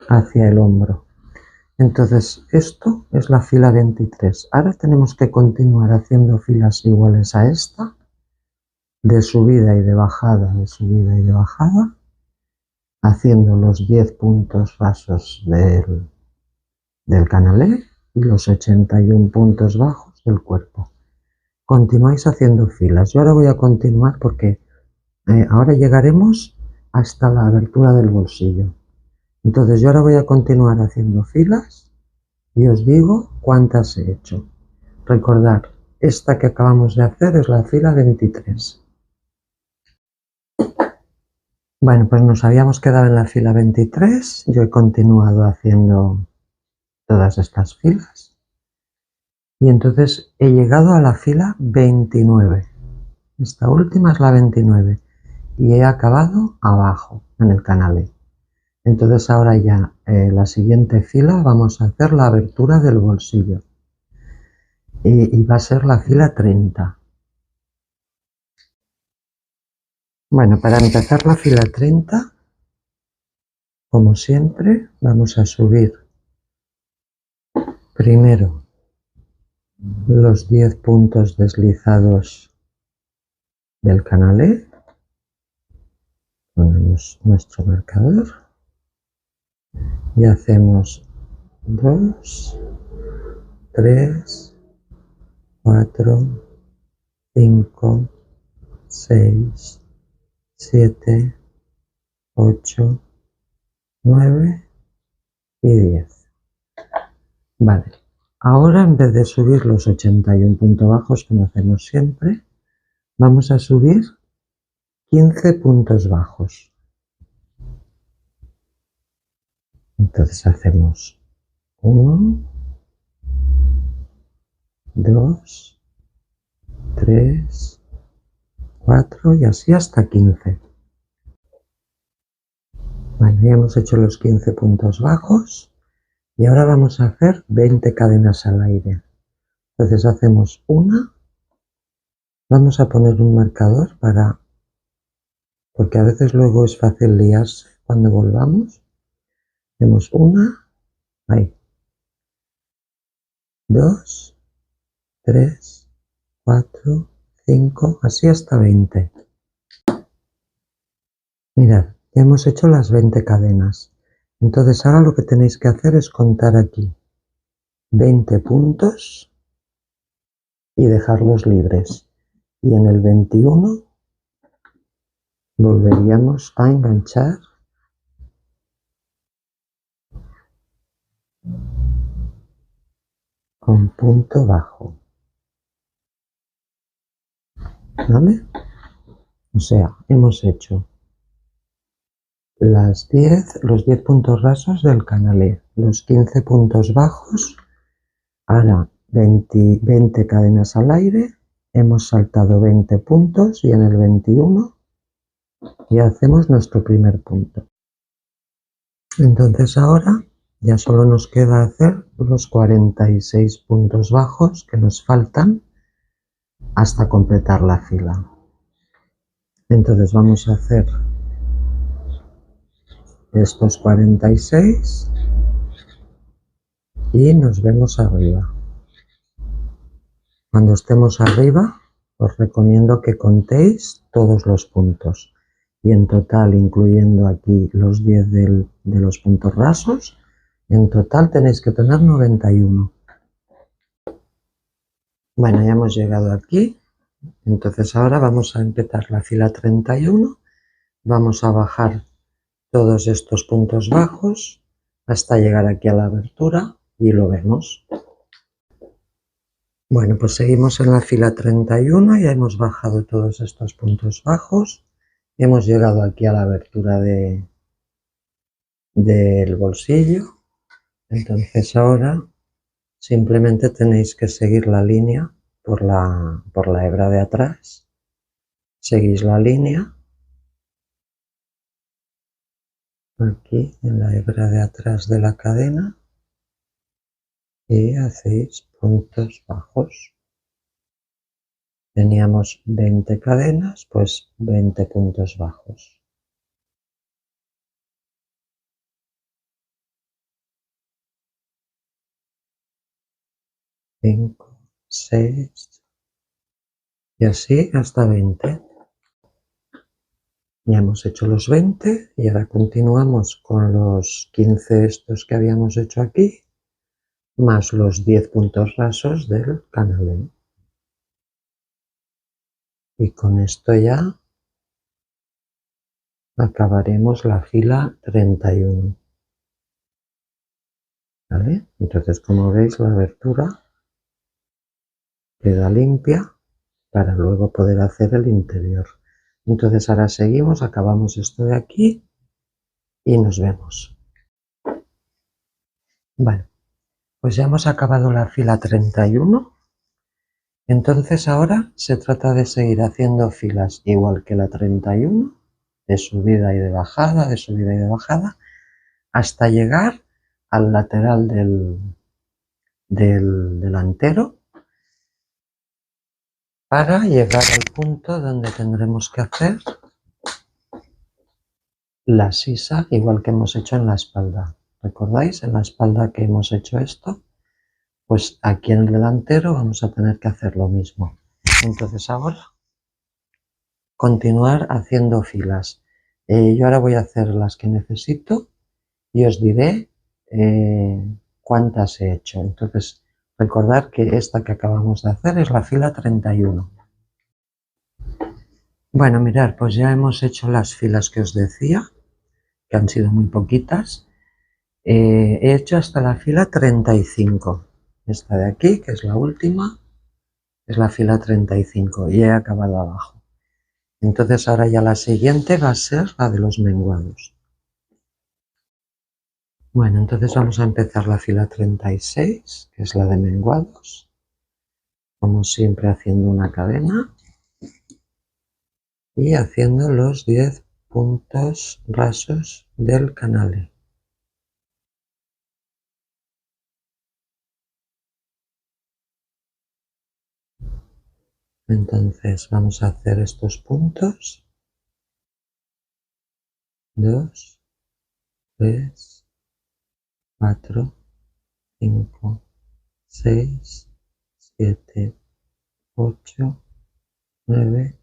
Speaker 1: hacia el hombro. Entonces esto es la fila 23. Ahora tenemos que continuar haciendo filas iguales a esta, de subida y de bajada, de subida y de bajada, haciendo los 10 puntos rasos del canalé y los 81 puntos bajos del cuerpo. Continuáis haciendo filas. Yo ahora voy a continuar porque ahora llegaremos hasta la abertura del bolsillo. Entonces yo ahora voy a continuar haciendo filas y os digo cuántas he hecho. Recordad, esta que acabamos de hacer es la fila 23. Bueno, pues nos habíamos quedado en la fila 23. Yo he continuado haciendo todas estas filas. Y entonces he llegado a la fila 29. Esta última es la 29. Y he acabado abajo, en el canalé. Entonces ahora ya la siguiente fila vamos a hacer la abertura del bolsillo. Y va a ser la fila 30. Bueno, para empezar la fila 30, como siempre, vamos a subir primero los 10 puntos deslizados del canalé. Ponemos nuestro marcador y hacemos 2, 3, 4, 5, 6, 7, 8, 9 y 10. Vale, ahora en vez de subir los 81 puntos bajos como hacemos siempre, vamos a subir 15 puntos bajos. Entonces hacemos 1, 2, 3, 4 y así hasta 15. Bueno, ya hemos hecho los 15 puntos bajos y ahora vamos a hacer 20 cadenas al aire. Entonces hacemos una, vamos a poner un marcador porque a veces luego es fácil liarse cuando volvamos. Hacemos una, ahí, 2, 3, 4, 5, así hasta 20. Mirad, ya hemos hecho las 20 cadenas. Entonces ahora lo que tenéis que hacer es contar aquí 20 puntos y dejarlos libres. Y en el 21 volveríamos a enganchar con punto bajo. ¿Vale? O sea, hemos hecho los 10 puntos rasos del canalé, los 15 puntos bajos, ahora 20 cadenas al aire, hemos saltado 20 puntos y en el 21 ya hacemos nuestro primer punto. Entonces ahora ya solo nos queda hacer los 46 puntos bajos que nos faltan hasta completar la fila. Entonces vamos a hacer estos 46 y nos vemos arriba. Cuando estemos arriba os recomiendo que contéis todos los puntos y en total, incluyendo aquí los 10 de los puntos rasos, en total tenéis que tener 91. Bueno, ya hemos llegado aquí, entonces ahora vamos a empezar la fila 31, vamos a bajar todos estos puntos bajos hasta llegar aquí a la abertura y lo vemos. Bueno, pues seguimos en la fila 31, ya hemos bajado todos estos puntos bajos, hemos llegado aquí a la abertura del bolsillo, entonces ahora simplemente tenéis que seguir la línea por la hebra de atrás, seguís la línea, aquí en la hebra de atrás de la cadena y hacéis puntos bajos. Teníamos 20 cadenas, pues 20 puntos bajos. Cinco, 6 y así hasta 20. Ya hemos hecho los 20 y ahora continuamos con los 15 estos que habíamos hecho aquí, más los 10 puntos rasos del canalé. Y con esto ya acabaremos la fila 31. ¿Vale? Entonces, como veis, la abertura queda limpia para luego poder hacer el interior. Entonces ahora seguimos, acabamos esto de aquí y nos vemos. Vale, pues ya hemos acabado la fila 31. Entonces ahora se trata de seguir haciendo filas igual que la 31, de subida y de bajada, de subida y de bajada, hasta llegar al lateral del delantero, para llegar al punto donde tendremos que hacer la sisa igual que hemos hecho en la espalda. ¿Recordáis? En la espalda que hemos hecho esto, pues aquí en el delantero vamos a tener que hacer lo mismo. Entonces ahora continuar haciendo filas. Yo ahora voy a hacer las que necesito y os diré cuántas he hecho. Entonces recordad que esta que acabamos de hacer es la fila 31. Bueno, mirad, pues ya hemos hecho las filas que os decía, que han sido muy poquitas. He hecho hasta la fila 35. Esta de aquí, que es la última, es la fila 35 y he acabado abajo. Entonces ahora ya la siguiente va a ser la de los menguados. Bueno, entonces vamos a empezar la fila 36, que es la de menguados. Como siempre, haciendo una cadena y haciendo los 10 puntos rasos del canale. Entonces vamos a hacer estos puntos. 2, 3, 4, 5, 6, 7, 8, 9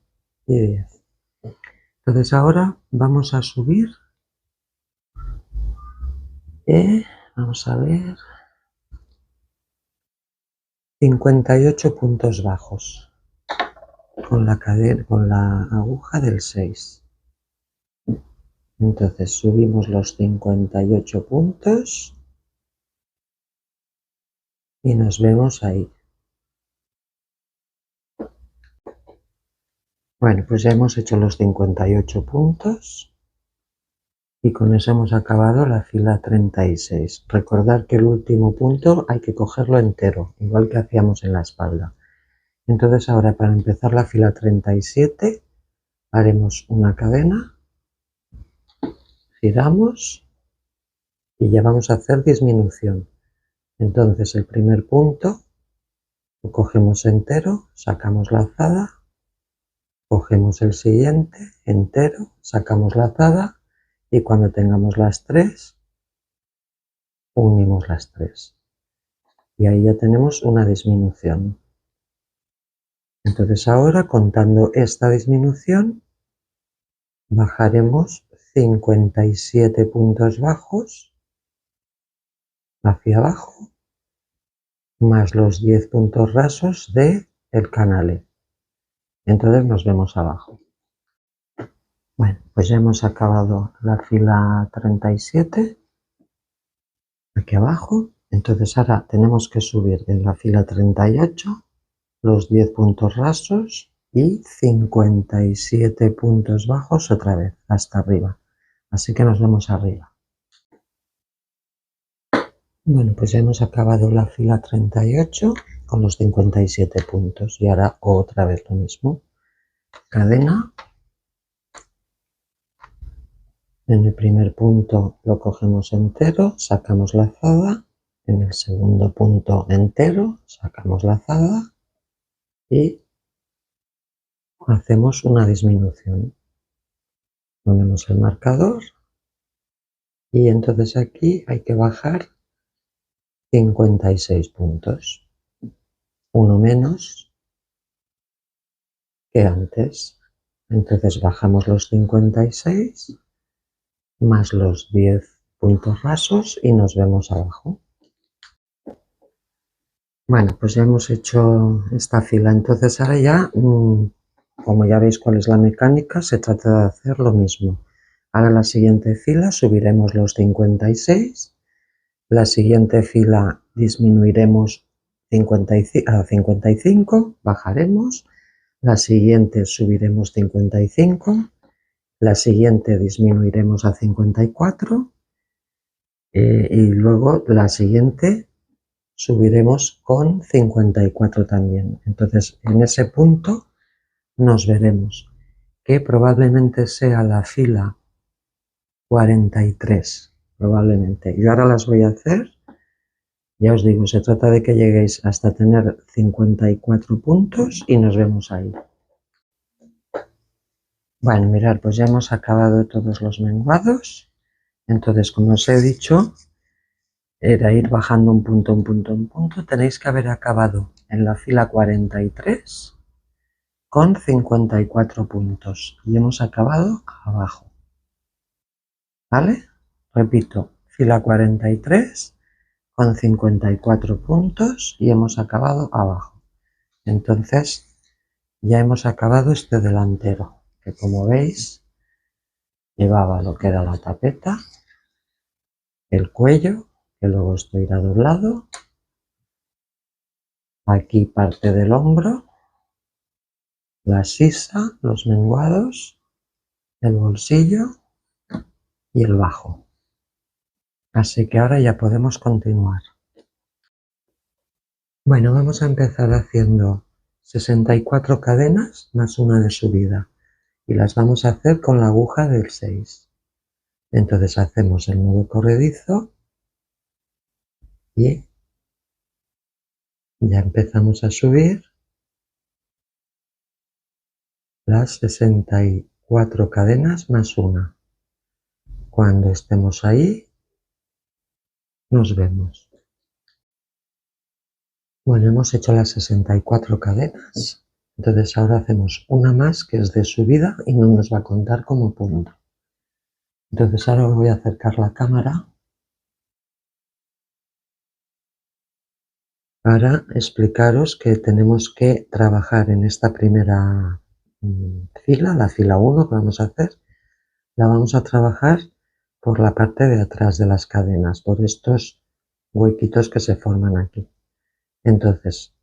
Speaker 1: y 10. Entonces ahora vamos a subir. Vamos a ver. 58 puntos bajos con la cadena, con la aguja del 6. Entonces subimos los 58 puntos y nos vemos ahí. Bueno, pues ya hemos hecho los 58 puntos y con eso hemos acabado la fila 36. Recordad que el último punto hay que cogerlo entero, igual que hacíamos en la espalda. Entonces ahora para empezar la fila 37 haremos una cadena, giramos y ya vamos a hacer disminución. Entonces el primer punto lo cogemos entero, sacamos lazada, cogemos el siguiente entero, sacamos lazada y cuando tengamos las 3 unimos las 3 y ahí ya tenemos una disminución. Entonces ahora, contando esta disminución, bajaremos 57 puntos bajos hacia abajo más los 10 puntos rasos del canale. Entonces nos vemos abajo. Bueno, pues ya hemos acabado la fila 37 aquí abajo. Entonces ahora tenemos que subir en la fila 38 los 10 puntos rasos y 57 puntos bajos otra vez hasta arriba. Así que nos vemos arriba. Bueno, pues ya hemos acabado la fila 38 con los 57 puntos y ahora otra vez lo mismo. Cadena. En el primer punto lo cogemos entero, sacamos lazada. En el segundo punto entero, sacamos lazada y hacemos una disminución. Ponemos el marcador y entonces aquí hay que bajar 56 puntos, uno menos que antes. Entonces bajamos los 56 más los 10 puntos rasos y nos vemos abajo. Bueno, pues ya hemos hecho esta fila. Entonces ahora ya, como ya veis cuál es la mecánica, se trata de hacer lo mismo. Ahora la siguiente fila subiremos los 56. La siguiente fila disminuiremos a 55, bajaremos. La siguiente subiremos 55. La siguiente disminuiremos a 54. Y luego la siguiente subiremos con 54 también. Entonces en ese punto nos veremos, que probablemente sea la fila 43, probablemente. Yo ahora las voy a hacer. Ya os digo, se trata de que lleguéis hasta tener 54 puntos y nos vemos ahí. Bueno, mirad, pues ya hemos acabado todos los menguados. Entonces, como os he dicho, era ir bajando un punto, un punto, un punto. Tenéis que haber acabado en la fila 43 con 54 puntos. Y hemos acabado abajo. ¿Vale? Repito, fila 43 con 54 puntos y hemos acabado abajo. Entonces ya hemos acabado este delantero. que como veis llevaba lo que era la tapeta, el cuello, que luego esto irá doblado, aquí parte del hombro, la sisa, los menguados, el bolsillo y el bajo. Así que ahora ya podemos continuar. Bueno, vamos a empezar haciendo 64 cadenas más una de subida y las vamos a hacer con la aguja del 6. Entonces hacemos el nudo corredizo y ya empezamos a subir las 64 cadenas más una. Cuando estemos ahí, nos vemos. Bueno, hemos hecho las 64 cadenas, entonces ahora hacemos una más que es de subida y no nos va a contar como punto. Entonces ahora voy a acercar la cámara para explicaros que tenemos que trabajar en esta primera fila, la fila 1 que vamos a hacer, la vamos a trabajar por la parte de atrás de las cadenas, por estos huequitos que se forman aquí. Entonces,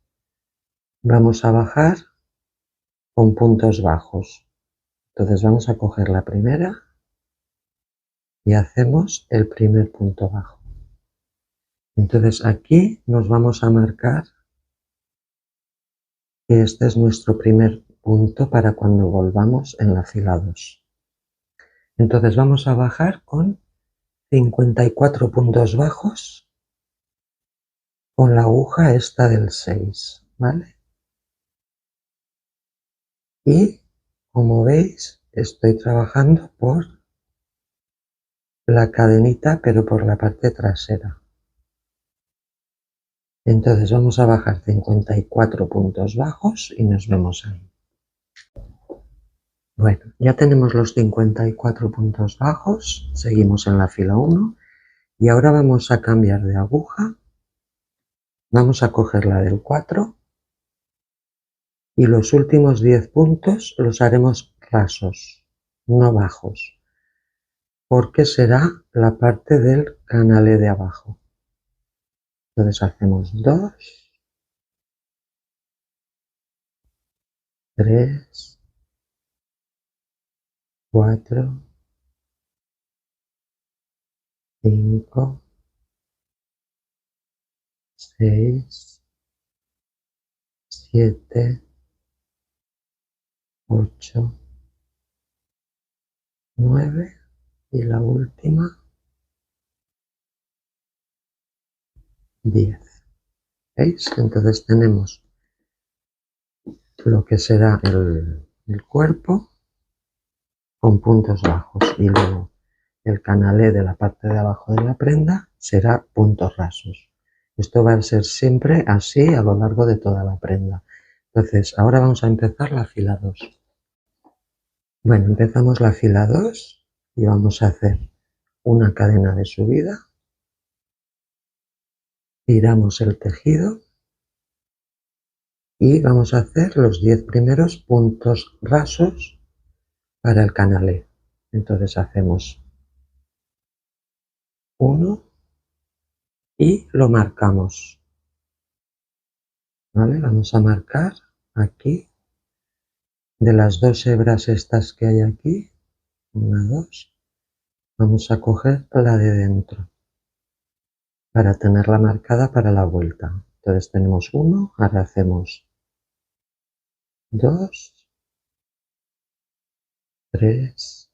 Speaker 1: vamos a bajar con puntos bajos. Entonces vamos a coger la primera y hacemos el primer punto bajo. Entonces aquí nos vamos a marcar que este es nuestro primer punto para cuando volvamos en la fila 2. Entonces vamos a bajar con 54 puntos bajos con la aguja esta del 6, ¿vale? Y como veis estoy trabajando por la cadenita pero por la parte trasera. Entonces vamos a bajar 54 puntos bajos y nos vemos ahí. Bueno, ya tenemos los 54 puntos bajos, seguimos en la fila 1 y ahora vamos a cambiar de aguja, vamos a coger la del 4 y los últimos 10 puntos los haremos rasos, no bajos, porque será la parte del canalé de abajo. Entonces hacemos 2, 3, 4, 5, 6, 7, 8, 9 y la última 10. ¿Veis? Entonces tenemos lo que será el cuerpo con puntos bajos y luego el canalé de la parte de abajo de la prenda será puntos rasos. Esto va a ser siempre así a lo largo de toda la prenda. Entonces ahora vamos a empezar la fila 2. Bueno, empezamos la fila 2 y vamos a hacer una cadena de subida, tiramos el tejido y vamos a hacer los 10 primeros puntos rasos para el canalé. Entonces hacemos 1 y lo marcamos, ¿vale? Vamos a marcar aquí de las 2 hebras estas que hay aquí, 1, 2, vamos a coger la de dentro para tenerla marcada para la vuelta. Entonces tenemos 1, ahora hacemos 2, 3,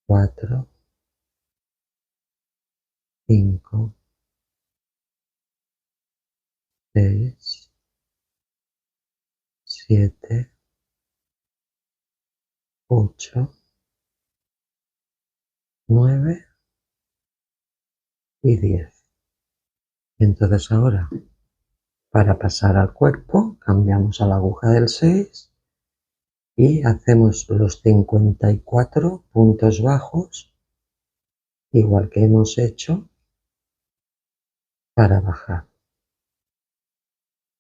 Speaker 1: 4, 5, 6, 7, 8, 9 y 10. Entonces ahora, para pasar al cuerpo, cambiamos a la aguja del 6 y hacemos los 54 puntos bajos, igual que hemos hecho para bajar.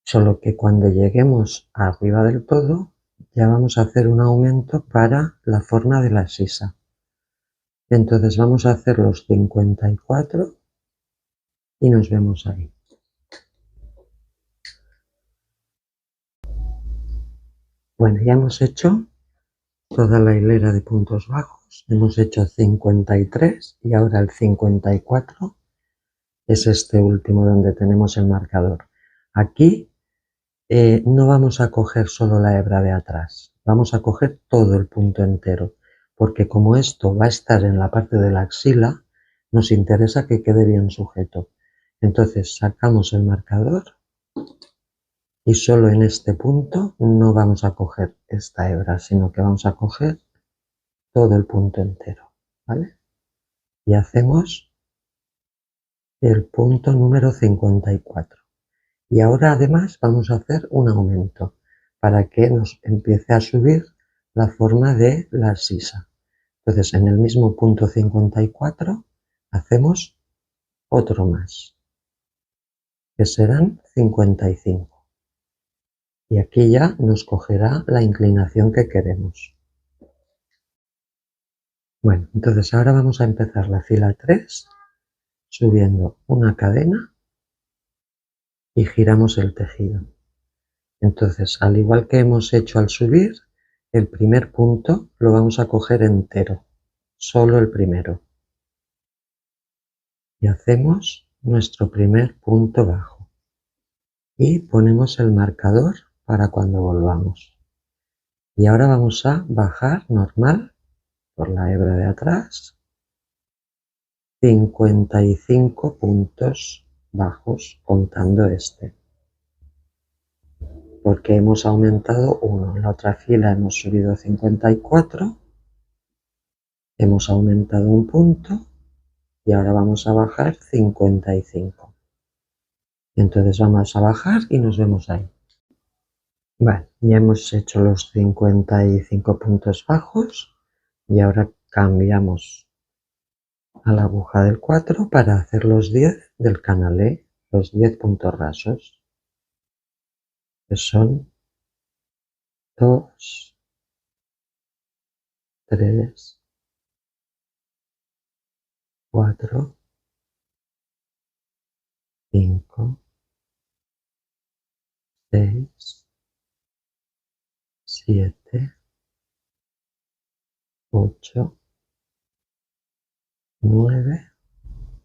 Speaker 1: solo que cuando lleguemos arriba del todo ya vamos a hacer un aumento para la forma de la sisa. Entonces vamos a hacer los 54 y nos vemos ahí. Bueno, ya hemos hecho toda la hilera de puntos bajos, hemos hecho 53 y ahora el 54 es este último donde tenemos el marcador. Aquí no vamos a coger solo la hebra de atrás, vamos a coger todo el punto entero, porque como esto va a estar en la parte de la axila, nos interesa que quede bien sujeto. Entonces sacamos el marcador y solo en este punto no vamos a coger esta hebra, sino que vamos a coger todo el punto entero, ¿vale? Y hacemos el punto número 54. Y ahora además vamos a hacer un aumento para que nos empiece a subir la forma de la sisa. Entonces en el mismo punto 54 hacemos otro más, que serán 55. Y aquí ya nos cogerá la inclinación que queremos. Bueno, entonces ahora vamos a empezar la fila 3 subiendo una cadena y giramos el tejido. Entonces, al igual que hemos hecho al subir, el primer punto lo vamos a coger entero, solo el primero. Y hacemos nuestro primer punto bajo. Y ponemos el marcador para cuando volvamos. Y ahora vamos a bajar normal por la hebra de atrás 55 puntos bajos contando este. Porque hemos aumentado 1. En la otra fila hemos subido 54, hemos aumentado un punto y ahora vamos a bajar 55. Entonces vamos a bajar y nos vemos ahí. Vale, ya hemos hecho los 55 puntos bajos y ahora cambiamos a la aguja del 4 para hacer los 10 del canalé, los 10 puntos rasos, que son 2, 3, 4, 5, 6, 7, 8, 9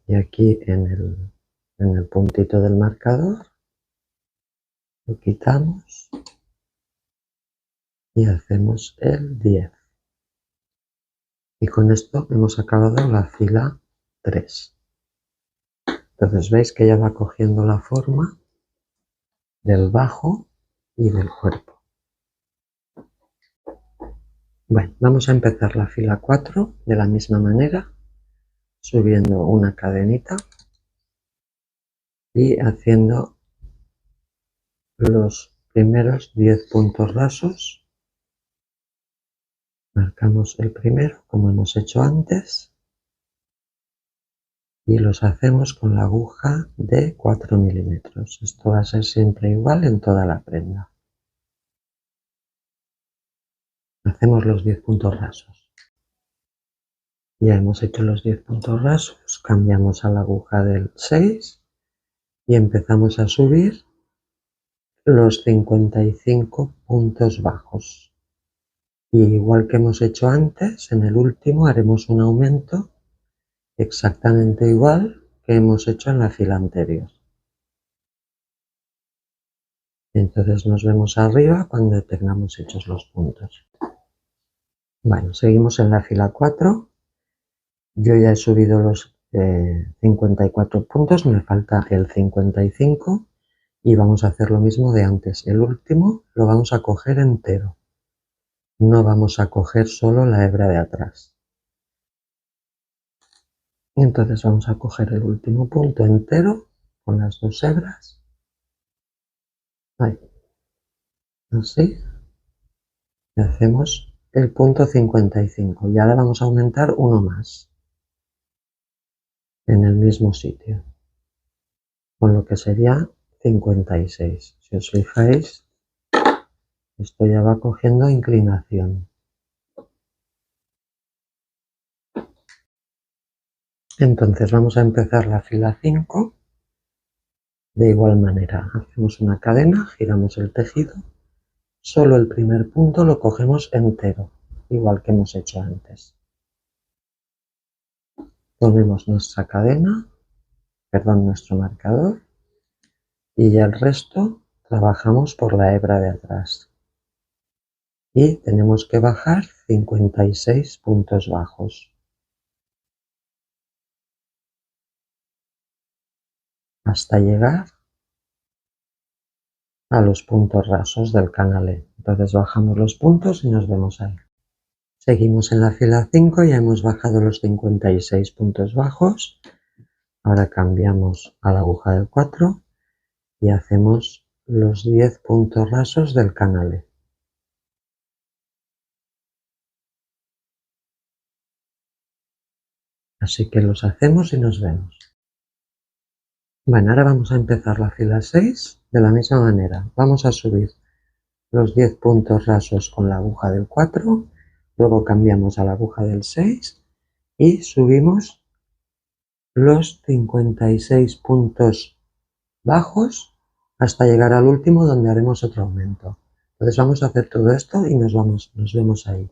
Speaker 1: y aquí en el puntito del marcador lo quitamos y hacemos el 10. Y con esto hemos acabado la fila 3. Entonces veis que ya va cogiendo la forma del bajo y del cuerpo. Bueno, vamos a empezar la fila 4 de la misma manera, subiendo una cadenita y haciendo los primeros 10 puntos rasos. Marcamos el primero como hemos hecho antes y los hacemos con la aguja de 4 milímetros. Esto va a ser siempre igual en toda la prenda. Hacemos los 10 puntos rasos. Ya hemos hecho los 10 puntos rasos, cambiamos a la aguja del 6 y empezamos a subir los 55 puntos bajos. Y igual que hemos hecho antes, en el último haremos un aumento exactamente igual que hemos hecho en la fila anterior. Entonces nos vemos arriba cuando tengamos hechos los puntos. Bueno, seguimos en la fila 4. Yo ya he subido los 54 puntos, me falta el 55 y vamos a hacer lo mismo de antes. El último lo vamos a coger entero. No vamos a coger solo la hebra de atrás. Entonces vamos a coger el último punto entero con las dos hebras. Ahí. Así. Y hacemos el punto 55 y ahora vamos a aumentar uno más en el mismo sitio, con lo que sería 56. Si os fijáis, esto ya va cogiendo inclinación. Entonces vamos a empezar la fila 5. De igual manera, hacemos una cadena, giramos el tejido, solo el primer punto lo cogemos entero, igual que hemos hecho antes. Ponemos nuestra cadena, nuestro marcador, y ya el resto trabajamos por la hebra de atrás. Y tenemos que bajar 56 puntos bajos. Hasta llegar a los puntos rasos del canalé. Entonces bajamos los puntos y nos vemos ahí. Seguimos en la fila 5, ya hemos bajado los 56 puntos bajos. Ahora cambiamos a la aguja del 4 y hacemos los 10 puntos rasos del canalé. Así que los hacemos y nos vemos. Bueno, ahora vamos a empezar la fila 6 de la misma manera. Vamos a subir los 10 puntos rasos con la aguja del 4, luego cambiamos a la aguja del 6 y subimos los 56 puntos bajos hasta llegar al último, donde haremos otro aumento. Entonces vamos a hacer todo esto y nos vemos ahí.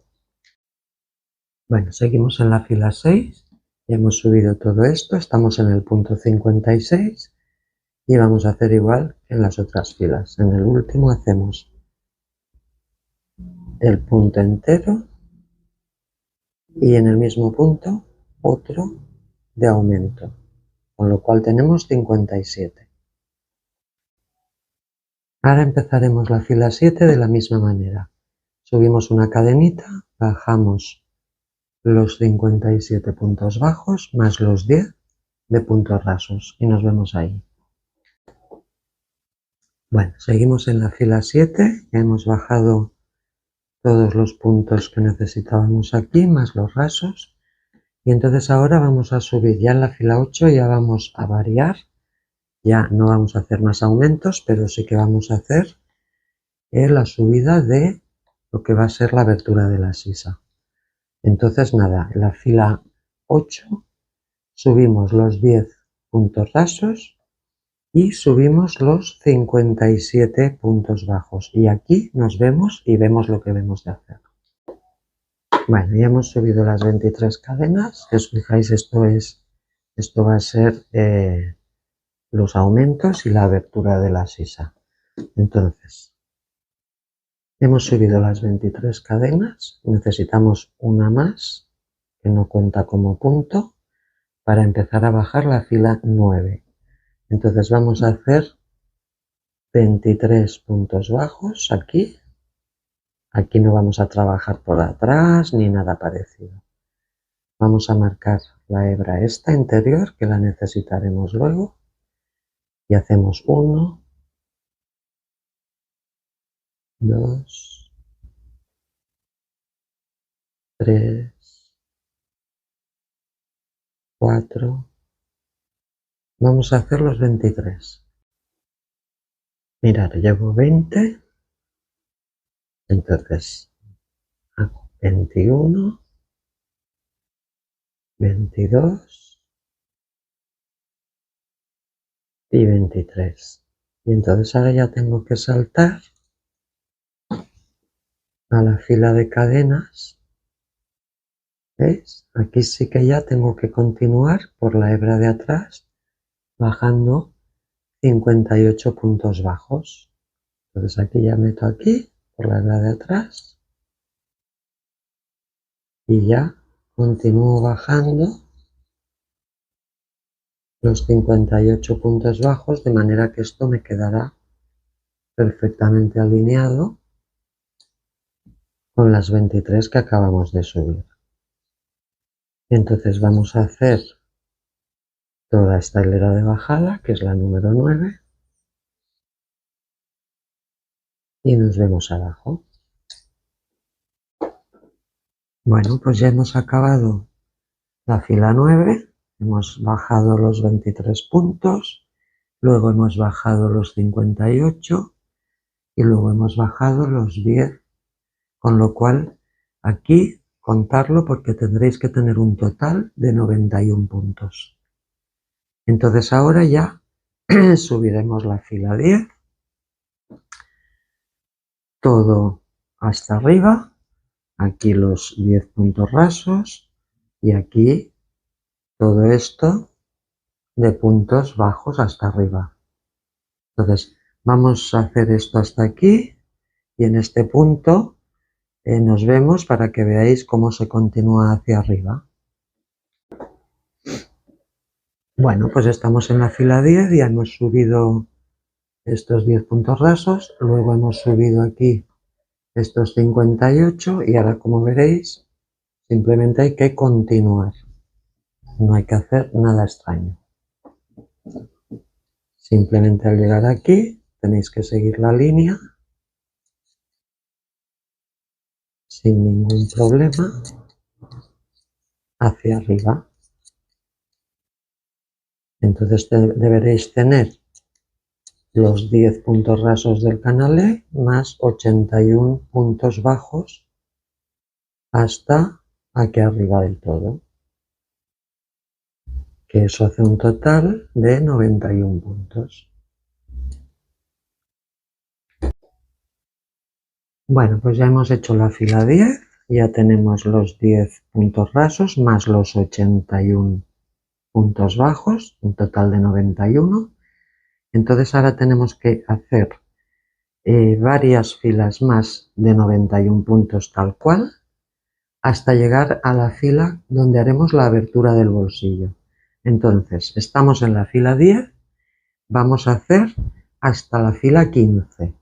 Speaker 1: Bueno, seguimos en la fila 6, ya hemos subido todo esto, estamos en el punto 56 y vamos a hacer igual que en las otras filas. En el último hacemos el punto entero y en el mismo punto otro de aumento, con lo cual tenemos 57. Ahora empezaremos la fila 7 de la misma manera. Subimos una cadenita, bajamos los 57 puntos bajos más los 10 de puntos rasos y nos vemos ahí. Bueno, seguimos en la fila 7, ya hemos bajado todos los puntos que necesitábamos aquí más los rasos y entonces ahora vamos a subir ya en la fila 8, ya vamos a variar, ya no vamos a hacer más aumentos, pero sí que vamos a hacer la subida de lo que va a ser la abertura de la sisa. Entonces nada, en la fila 8 subimos los 10 puntos rasos y subimos los 57 puntos bajos y aquí nos vemos y vemos lo que debemos de hacer. Bueno, ya hemos subido las 23 cadenas, si os fijáis esto va a ser los aumentos y la abertura de la sisa. Entonces hemos subido las 23 cadenas, necesitamos una más que no cuenta como punto para empezar a bajar la fila 9. Entonces vamos a hacer 23 puntos bajos aquí. Aquí no vamos a trabajar por atrás ni nada parecido. Vamos a marcar la hebra esta interior que la necesitaremos luego y hacemos 1, 2, 3, 4. Vamos a hacer los 23. Mirad, llevo 20. Entonces hago 21, 22 y 23. Y entonces ahora ya tengo que saltar a la fila de cadenas. ¿Veis? Aquí sí que ya tengo que continuar por la hebra de atrás, bajando 58 puntos bajos. Entonces aquí ya meto aquí por la hebra de atrás y ya continúo bajando los 58 puntos bajos, de manera que esto me quedará perfectamente alineado con las 23 que acabamos de subir. Entonces vamos a hacer toda esta hilera de bajada, que es la número 9, y nos vemos abajo. Bueno, pues ya hemos acabado la fila 9, hemos bajado los 23 puntos, luego hemos bajado los 58 y luego hemos bajado los 10, con lo cual aquí contarlo porque tendréis que tener un total de 91 puntos. Entonces ahora ya subiremos la fila 10, todo hasta arriba, aquí los 10 puntos rasos y aquí todo esto de puntos bajos hasta arriba. Entonces vamos a hacer esto hasta aquí y en este punto nos vemos para que veáis cómo se continúa hacia arriba. Bueno, pues estamos en la fila 10, ya hemos subido estos 10 puntos rasos, luego hemos subido aquí estos 58 y ahora, como veréis, simplemente hay que continuar. No hay que hacer nada extraño. Simplemente al llegar aquí tenéis que seguir la línea sin ningún problema hacia arriba. Entonces deberéis tener los 10 puntos rasos del canal E más 81 puntos bajos hasta aquí arriba del todo, que eso hace un total de 91 puntos. Bueno, pues ya hemos hecho la fila 10, ya tenemos los 10 puntos rasos más los 81 puntos bajos, un total de 91. Entonces ahora tenemos que hacer varias filas más de 91 puntos tal cual, hasta llegar a la fila donde haremos la abertura del bolsillo. Entonces, estamos en la fila 10, vamos a hacer hasta la fila 15.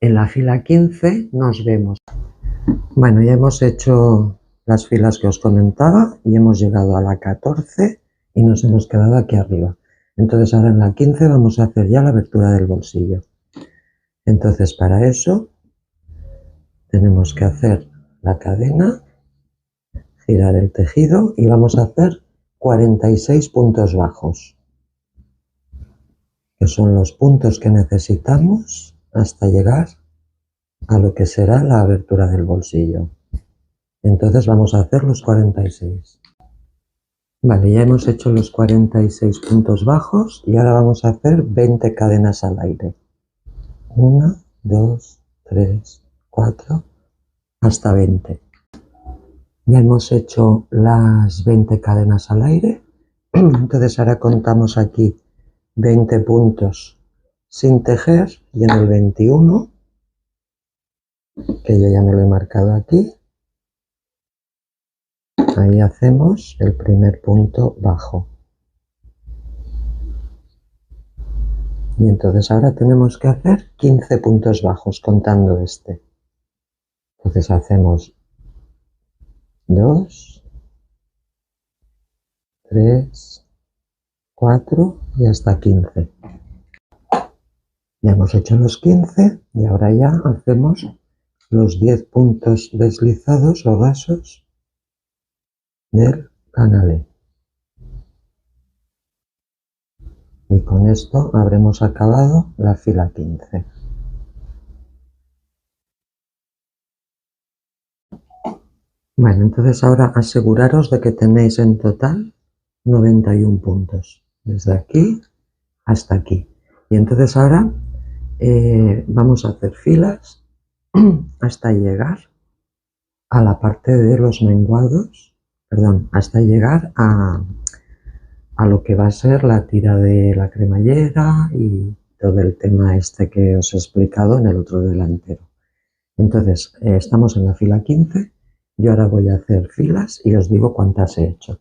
Speaker 1: En la fila 15 nos vemos. Bueno, ya hemos hecho las filas que os comentaba y hemos llegado a la 14 y nos hemos quedado aquí arriba. Entonces ahora en la 15 vamos a hacer ya la abertura del bolsillo. Entonces para eso tenemos que hacer la cadena, girar el tejido y vamos a hacer 46 puntos bajos, que son los puntos que necesitamos hasta llegar a lo que será la abertura del bolsillo. Entonces vamos a hacer los 46. Vale, ya hemos hecho los 46 puntos bajos y ahora vamos a hacer 20 cadenas al aire. 1, 2, 3, 4, hasta 20. Ya hemos hecho las 20 cadenas al aire, entonces ahora contamos aquí 20 puntos sin tejer y en el 21, que yo ya me lo he marcado aquí, ahí hacemos el primer punto bajo. Y entonces ahora tenemos que hacer 15 puntos bajos contando este. Entonces hacemos 2, 3, 4 y hasta 15. Ya hemos hecho los 15 y ahora ya hacemos los 10 puntos deslizados o rasos del canal E. Y con esto habremos acabado la fila 15. Bueno, entonces ahora aseguraros de que tenéis en total 91 puntos, desde aquí hasta aquí. Y entonces ahora vamos a hacer filas hasta llegar a la parte de los menguados, perdón, hasta llegar a lo que va a ser la tira de la cremallera y todo el tema este que os he explicado en el otro delantero. Entonces, estamos en la fila 15, yo ahora voy a hacer filas y os digo cuántas he hecho.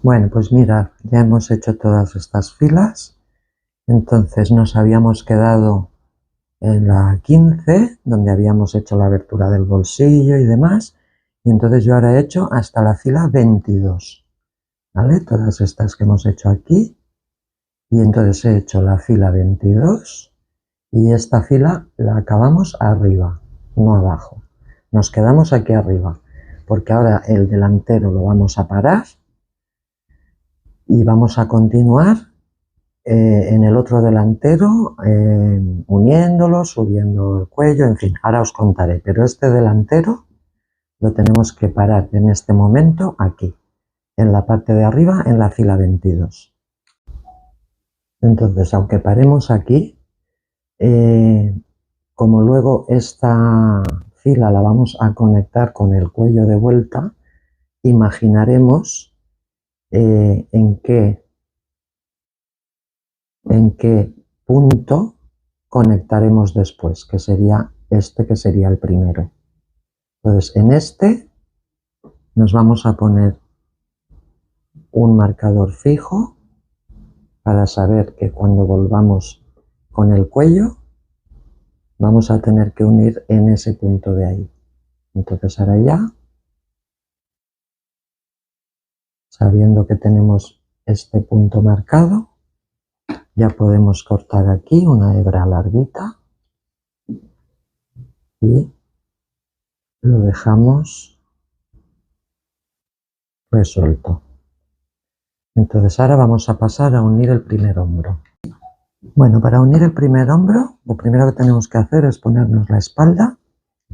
Speaker 1: Bueno, pues mirad, ya hemos hecho todas estas filas, entonces nos habíamos quedado en la 15, donde habíamos hecho la abertura del bolsillo y demás, y entonces yo ahora he hecho hasta la fila 22, ¿vale? Todas estas que hemos hecho aquí, y entonces he hecho la fila 22, y esta fila la acabamos arriba, no abajo. Nos quedamos aquí arriba, porque ahora el delantero lo vamos a parar, y vamos a continuar en el otro delantero, uniéndolo, subiendo el cuello, en fin, ahora os contaré, pero este delantero lo tenemos que parar en este momento aquí, en la parte de arriba, en la fila 22. Entonces, aunque paremos aquí, como luego esta fila la vamos a conectar con el cuello de vuelta, imaginaremos en qué punto conectaremos después, que sería este, que sería el primero. Entonces, en este nos vamos a poner un marcador fijo para saber que cuando volvamos con el cuello vamos a tener que unir en ese punto de ahí. Entonces ahora ya, sabiendo que tenemos este punto marcado, ya podemos cortar aquí una hebra larguita y lo dejamos resuelto. Entonces ahora vamos a pasar a unir el primer hombro. Bueno, para unir el primer hombro, lo primero que tenemos que hacer es ponernos la espalda.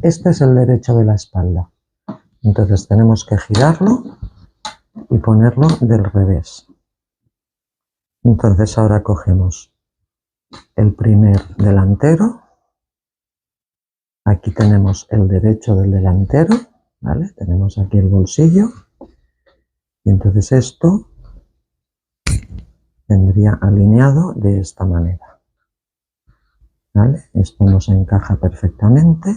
Speaker 1: Este es el derecho de la espalda. Entonces tenemos que girarlo y ponerlo del revés. Entonces ahora cogemos el primer delantero. Aquí tenemos el derecho del delantero, ¿vale? Tenemos aquí el bolsillo. Y entonces esto vendría alineado de esta manera, ¿vale? Esto nos encaja perfectamente.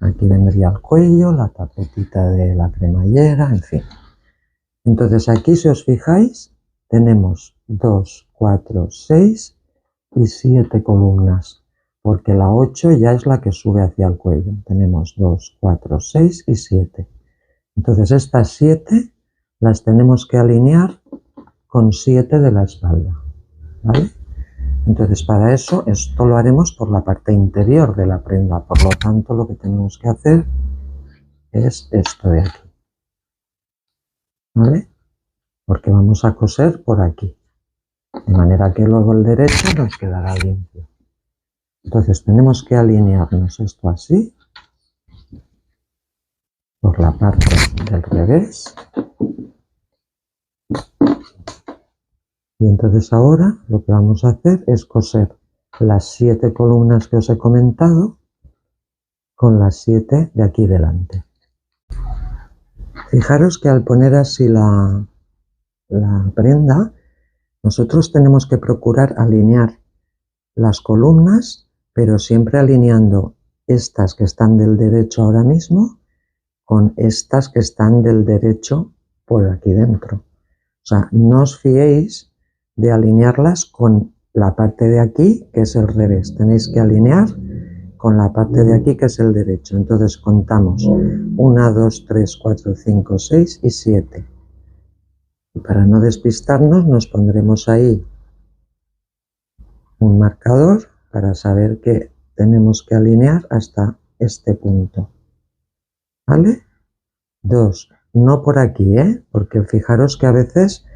Speaker 1: Aquí vendría el cuello, la tapetita de la cremallera, en fin. Entonces aquí, si os fijáis, tenemos 2, 4, 6 y 7 columnas, porque la 8 ya es la que sube hacia el cuello. Tenemos 2, 4, 6 y 7. Entonces estas 7 las tenemos que alinear con 7 de la espalda, ¿vale? Entonces para eso esto lo haremos por la parte interior de la prenda, por lo tanto lo que tenemos que hacer es esto de aquí, ¿vale? Porque vamos a coser por aquí, de manera que luego el derecho nos quedará limpio. Entonces tenemos que alinearnos esto así, por la parte del revés. Y entonces ahora lo que vamos a hacer es coser las 7 columnas que os he comentado con las 7 de aquí delante. Fijaros que al poner así la prenda, nosotros tenemos que procurar alinear las columnas, pero siempre alineando estas que están del derecho ahora mismo con estas que están del derecho por aquí dentro. O sea, no os fiéis de alinearlas con la parte de aquí, que es el revés. Tenéis que alinear con la parte de aquí, que es el derecho. Entonces contamos 1, 2, 3, 4, 5, 6 y 7. Y para no despistarnos nos pondremos ahí un marcador para saber que tenemos que alinear hasta este punto. ¿Vale? 2. No por aquí, porque fijaros que a veces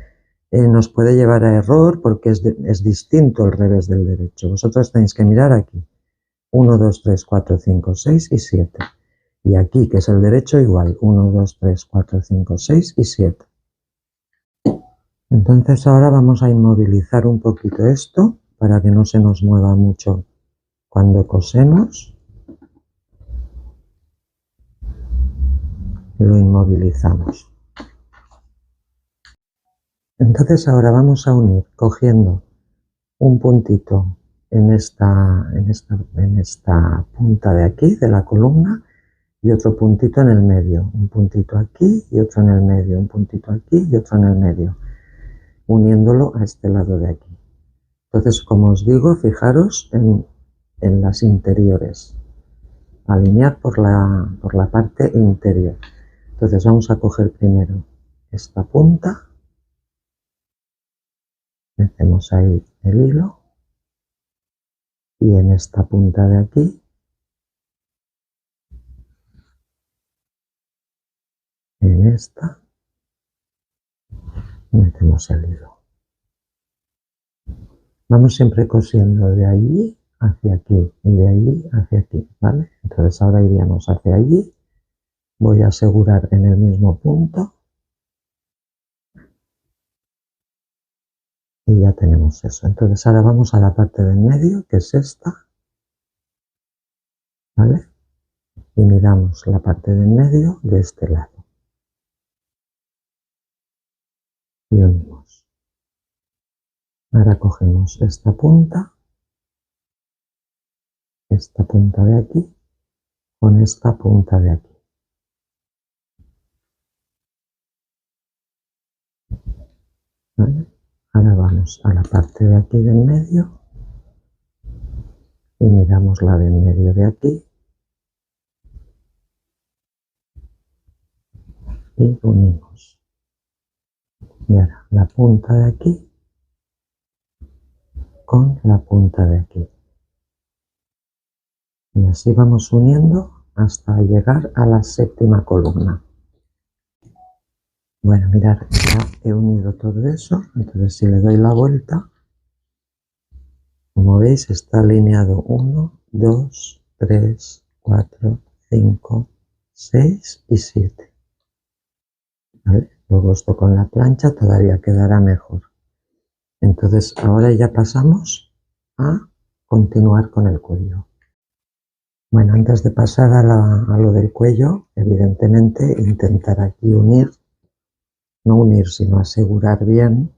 Speaker 1: nos puede llevar a error porque es distinto el revés del derecho. Vosotros tenéis que mirar aquí. 1, 2, 3, 4, 5, 6 y 7. Y aquí, que es el derecho, igual. 1, 2, 3, 4, 5, 6 y 7. Entonces ahora vamos a inmovilizar un poquito esto para que no se nos mueva mucho cuando cosemos. Lo inmovilizamos. Entonces ahora vamos a unir cogiendo un puntito en esta punta de aquí de la columna y otro puntito en el medio, un puntito aquí y otro en el medio, un puntito aquí y otro en el medio, uniéndolo a este lado de aquí. Entonces, como os digo, fijaros en las interiores, alinear por la parte interior. Entonces vamos a coger primero esta punta, metemos ahí el hilo y en esta punta de aquí, en esta, metemos el hilo. Vamos siempre cosiendo de allí hacia aquí y de allí hacia aquí, ¿vale? Entonces ahora iríamos hacia allí, voy a asegurar en el mismo punto y ya tenemos eso. Entonces ahora vamos a la parte del medio, que es esta, ¿vale? Y miramos la parte del medio de este lado y unimos. Ahora cogemos esta punta de aquí, con esta punta de aquí. ¿Vale? Ahora vamos a la parte de aquí del medio y miramos la del medio de aquí y unimos. Y ahora la punta de aquí con la punta de aquí. Y así vamos uniendo hasta llegar a la séptima columna. Bueno, mirad, ya he unido todo eso, entonces si le doy la vuelta, como veis está alineado 1, 2, 3, 4, 5, 6 y 7. ¿Vale? Luego esto con la plancha todavía quedará mejor. Entonces ahora ya pasamos a continuar con el cuello. Bueno, antes de pasar a lo del cuello, evidentemente intentar aquí unir, no unir, sino asegurar bien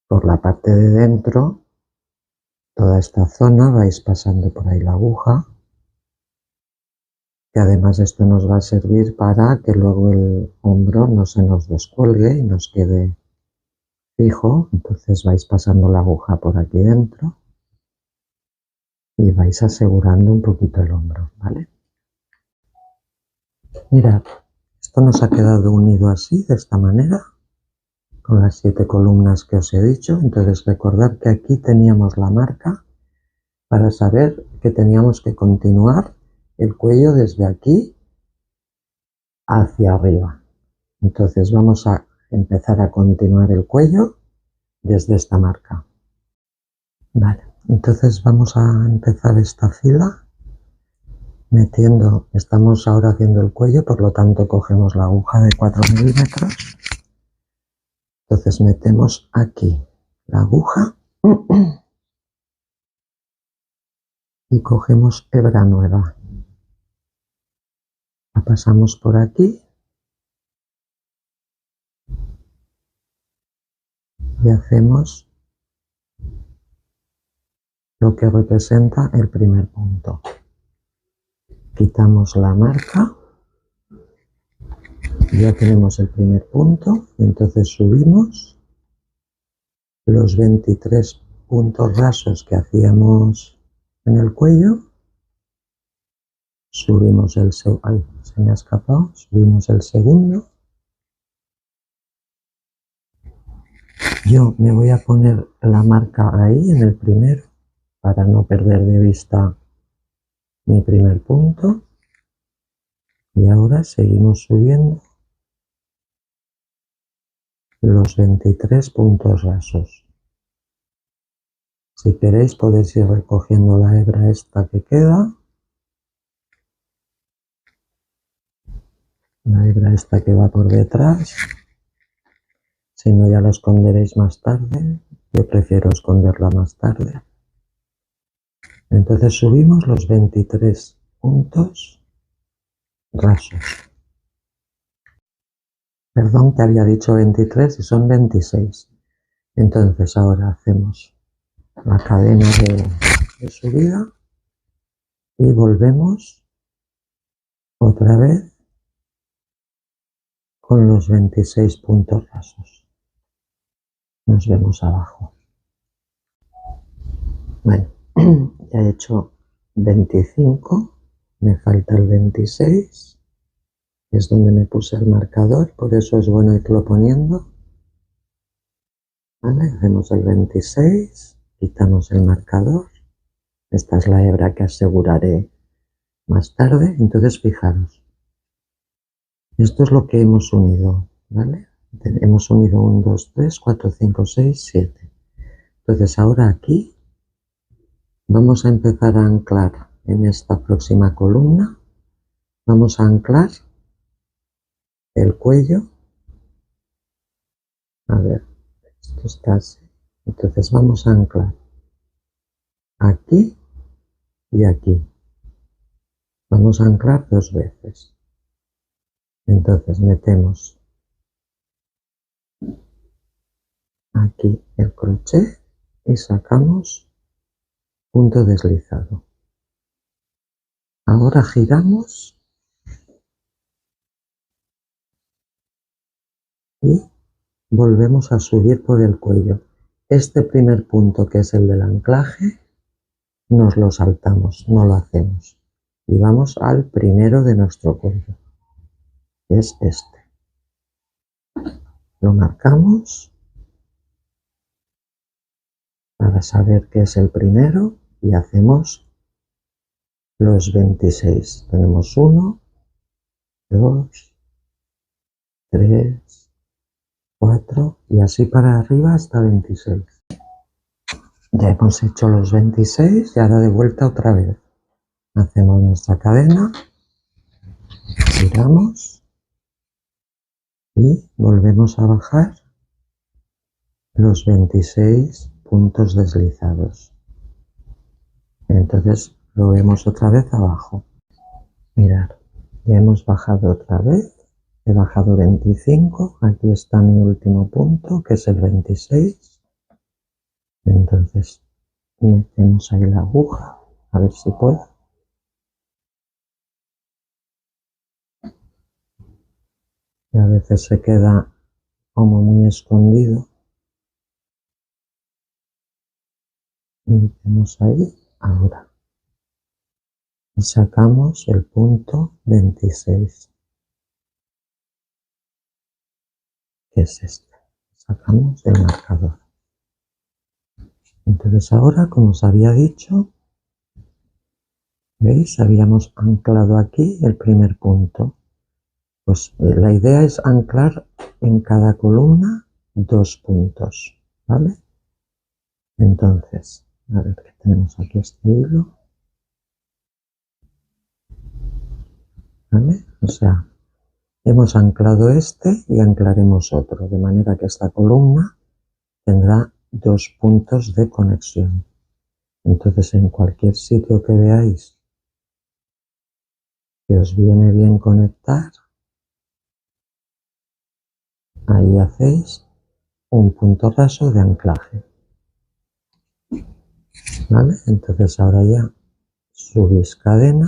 Speaker 1: por la parte de dentro toda esta zona, vais pasando por ahí la aguja, que además esto nos va a servir para que luego el hombro no se nos descuelgue y nos quede fijo. Entonces vais pasando la aguja por aquí dentro y vais asegurando un poquito el hombro, ¿vale? Mirad, esto nos ha quedado unido así, de esta manera, con las 7 columnas que os he dicho. Entonces recordad que aquí teníamos la marca para saber que teníamos que continuar el cuello desde aquí hacia arriba. Entonces vamos a empezar a continuar el cuello desde esta marca. Vale, entonces vamos a empezar esta fila metiendo, estamos ahora haciendo el cuello, por lo tanto cogemos la aguja de 4 milímetros. Entonces metemos aquí la aguja y cogemos hebra nueva. La pasamos por aquí y hacemos lo que representa el primer punto. Quitamos la marca, ya tenemos el primer punto, y entonces subimos los 23 puntos rasos que hacíamos en el cuello, subimos el segundo, se me ha escapado, subimos el segundo. Yo me voy a poner la marca ahí en el primero para no perder de vista mi primer punto. Y ahora seguimos subiendo los 23 puntos rasos. Si queréis podéis ir recogiendo la hebra esta que queda, la hebra esta que va por detrás. Si no, ya la esconderéis más tarde. Yo prefiero esconderla más tarde. Entonces subimos los 23 puntos rasos. Perdón, que había dicho 23 y son 26. Entonces ahora hacemos la cadena de subida y volvemos otra vez con los 26 puntos rasos. Nos vemos abajo. Bueno, ya he hecho 25, me falta el 26, es donde me puse el marcador, por eso es bueno irlo poniendo. ¿Vale? Hacemos el 26, quitamos el marcador, esta es la hebra que aseguraré más tarde. Entonces fijaros, esto es lo que hemos unido, ¿vale? Hemos unido 1, 2, 3, 4, 5, 6, 7. Entonces ahora aquí vamos a empezar a anclar en esta próxima columna, vamos a anclar el cuello. A ver, esto está así. Entonces vamos a anclar aquí y aquí. Vamos a anclar 2 veces. Entonces metemos aquí el crochet y sacamos punto deslizado. Ahora giramos y volvemos a subir por el cuello. Este primer punto, que es el del anclaje, nos lo saltamos, no lo hacemos. Y vamos al primero de nuestro cuello, que es este. Lo marcamos para saber que es el primero y hacemos los 26. Tenemos 1, 2, 3, 4 y así para arriba hasta 26. Ya hemos hecho los 26 y ahora de vuelta otra vez. Hacemos nuestra cadena, giramos y volvemos a bajar los 26 puntos deslizados. Entonces lo vemos otra vez abajo. Mirad, ya hemos bajado otra vez. He bajado 25, aquí está mi último punto, que es el 26. Entonces metemos ahí la aguja, a ver si puedo. Y a veces se queda como muy escondido. Metemos ahí, ahora. Y sacamos el punto 26. Que es este. Sacamos el marcador. Entonces ahora, como os había dicho, ¿veis? Habíamos anclado aquí el primer punto. Pues la idea es anclar en cada columna 2 puntos, ¿vale? Entonces, a ver que tenemos aquí este hilo, ¿vale? O sea, hemos anclado este y anclaremos otro, de manera que esta columna tendrá 2 puntos de conexión. Entonces, en cualquier sitio que veáis que os viene bien conectar, ahí hacéis un punto raso de anclaje, ¿vale? Entonces ahora ya subís cadena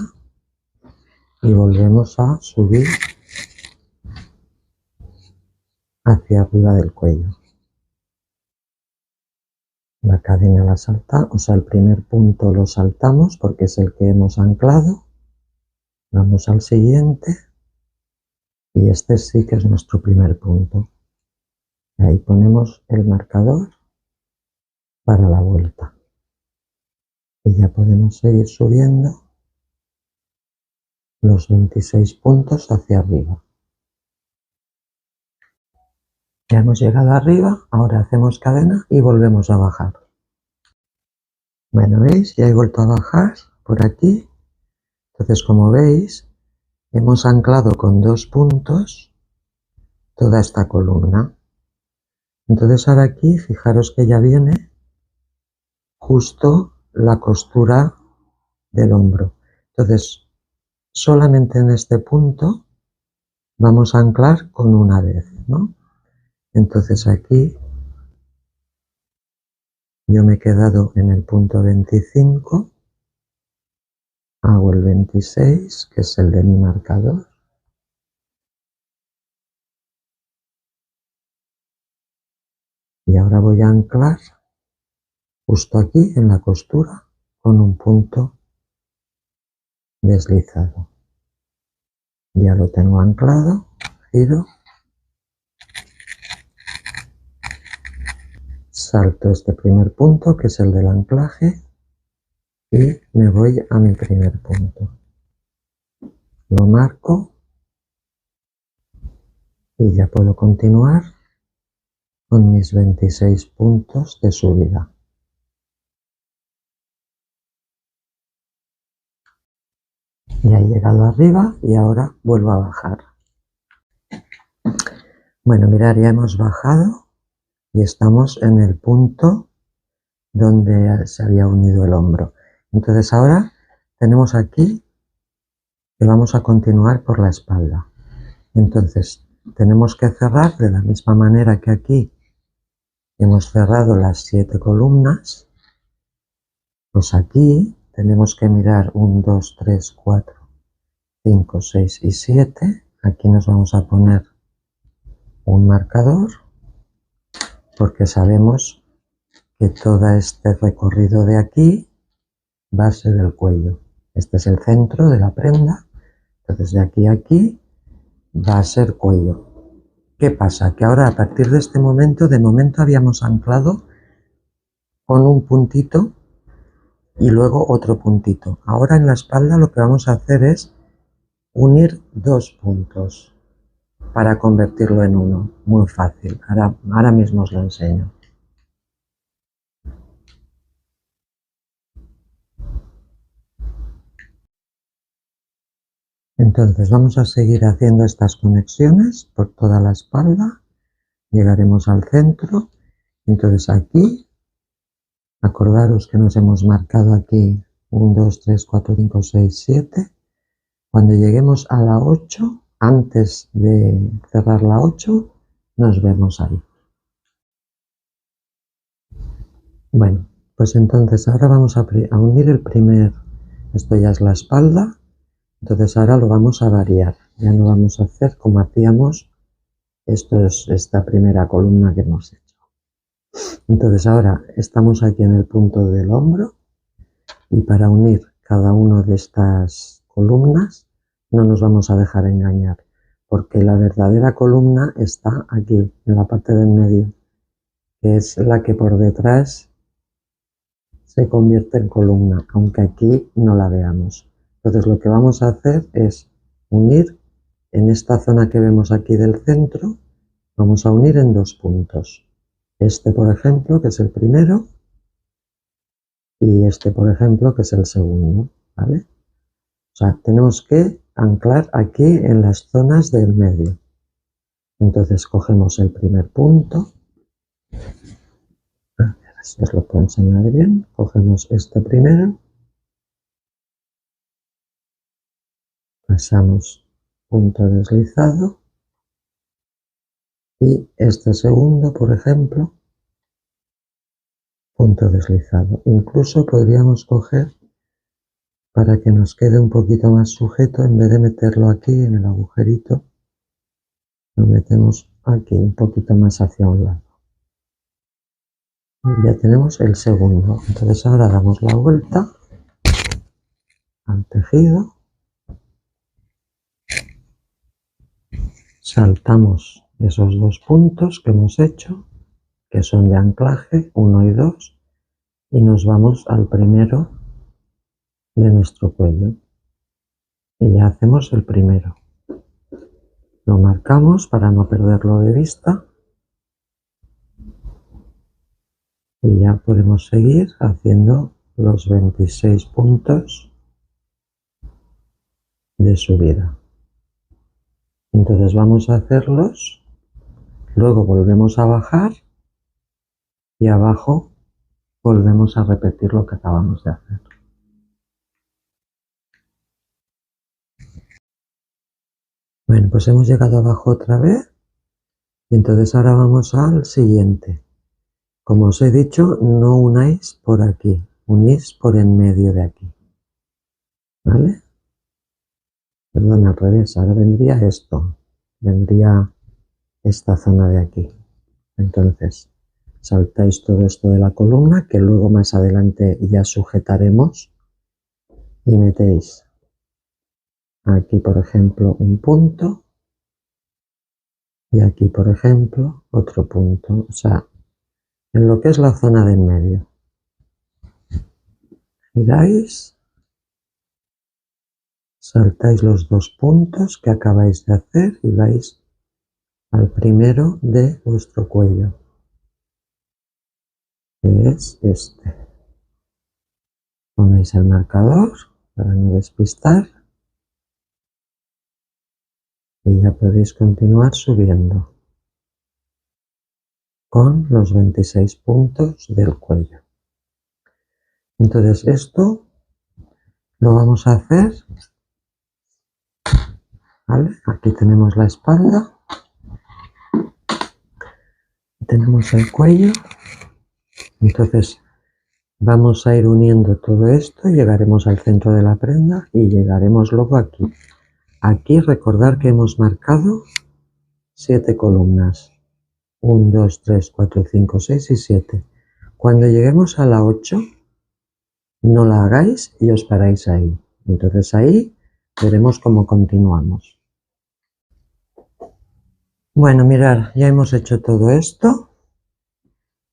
Speaker 1: y volvemos a subir hacia arriba del cuello. La cadena la saltamos, o sea, el primer punto lo saltamos porque es el que hemos anclado. Vamos al siguiente y este sí que es nuestro primer punto. Ahí ponemos el marcador para la vuelta. Y ya podemos seguir subiendo los 26 puntos hacia arriba. Ya hemos llegado arriba, ahora hacemos cadena y volvemos a bajar. Bueno, ¿veis? Ya he vuelto a bajar por aquí. Entonces, como veis, hemos anclado con 2 puntos toda esta columna. Entonces ahora aquí, fijaros que ya viene justo la costura del hombro. Entonces, solamente en este punto vamos a anclar con una vez, ¿no? Entonces aquí yo me he quedado en el punto 25, hago el 26, que es el de mi marcador, y ahora voy a anclar justo aquí en la costura con un punto deslizado. Ya lo tengo anclado, giro, salto este primer punto que es el del anclaje y me voy a mi primer punto. Lo marco y ya puedo continuar con mis 26 puntos de subida. Ya he llegado arriba y ahora vuelvo a bajar. Bueno, mirad, ya hemos bajado y estamos en el punto donde se había unido el hombro. Entonces ahora tenemos aquí que vamos a continuar por la espalda. Entonces tenemos que cerrar de la misma manera que aquí hemos cerrado las 7 columnas. Pues aquí tenemos que mirar 1, 2, 3, 4, 5, 6 y 7. Aquí nos vamos a poner un marcador porque sabemos que todo este recorrido de aquí va a ser el cuello. Este es el centro de la prenda, entonces de aquí a aquí va a ser cuello. ¿Qué pasa? Que ahora a partir de este momento, de momento habíamos anclado con un puntito y luego otro puntito. Ahora en la espalda lo que vamos a hacer es unir 2 puntos para convertirlo en uno. Muy fácil, ahora mismo os lo enseño. Entonces vamos a seguir haciendo estas conexiones por toda la espalda, llegaremos al centro, entonces aquí, acordaros que nos hemos marcado aquí 1, 2, 3, 4, 5, 6, 7, cuando lleguemos a la 8, antes de cerrar la 8, nos vemos ahí. Bueno, pues entonces ahora vamos a unir el primer, esto ya es la espalda, entonces ahora lo vamos a variar, ya no vamos a hacer como hacíamos. Esto es esta primera columna que hemos hecho. Entonces ahora estamos aquí en el punto del hombro y para unir cada una de estas columnas no nos vamos a dejar engañar porque la verdadera columna está aquí, en la parte del medio, que es la que por detrás se convierte en columna, aunque aquí no la veamos. Entonces lo que vamos a hacer es unir en esta zona que vemos aquí del centro, vamos a unir en 2 puntos. Este, por ejemplo, que es el primero, y este, por ejemplo, que es el segundo, ¿vale? O sea, tenemos que anclar aquí en las zonas del medio. Entonces cogemos el primer punto, a ver si os lo puedo enseñar bien, cogemos este primero, pasamos punto deslizado, y este segundo, por ejemplo, punto deslizado. Incluso podríamos coger, para que nos quede un poquito más sujeto, en vez de meterlo aquí en el agujerito, lo metemos aquí un poquito más hacia un lado. Y ya tenemos el segundo. Entonces ahora damos la vuelta al tejido, saltamos esos 2 puntos que hemos hecho, que son de anclaje, 1 y 2, y nos vamos al primero de nuestro cuello. Y ya hacemos el primero. Lo marcamos para no perderlo de vista. Y ya podemos seguir haciendo los 26 puntos de subida. Entonces vamos a hacerlos, luego volvemos a bajar y abajo volvemos a repetir lo que acabamos de hacer. Bueno, pues hemos llegado abajo otra vez y entonces ahora vamos al siguiente. Como os he dicho, no unáis por aquí, unís por en medio de aquí. ¿Vale? Perdón, al revés, ahora vendría esto, vendría esta zona de aquí. Entonces, saltáis todo esto de la columna, que luego más adelante ya sujetaremos, y metéis aquí, por ejemplo, un punto, y aquí, por ejemplo, otro punto, o sea, en lo que es la zona de en medio. Giráis, saltáis los 2 puntos que acabáis de hacer y vais al primero de vuestro cuello, que es este. Ponéis el marcador para no despistar Y ya podéis continuar subiendo con los 26 puntos del cuello. Entonces esto lo vamos a hacer, ¿vale? Aquí tenemos la espalda, tenemos el cuello, entonces vamos a ir uniendo todo esto, llegaremos al centro de la prenda y llegaremos luego aquí. Aquí recordar que hemos marcado 7 columnas, 1, 2, 3, 4, 5, 6 y 7. Cuando lleguemos a la 8, no la hagáis y os paráis ahí. Entonces ahí veremos cómo continuamos. Bueno, mirad, ya hemos hecho todo esto.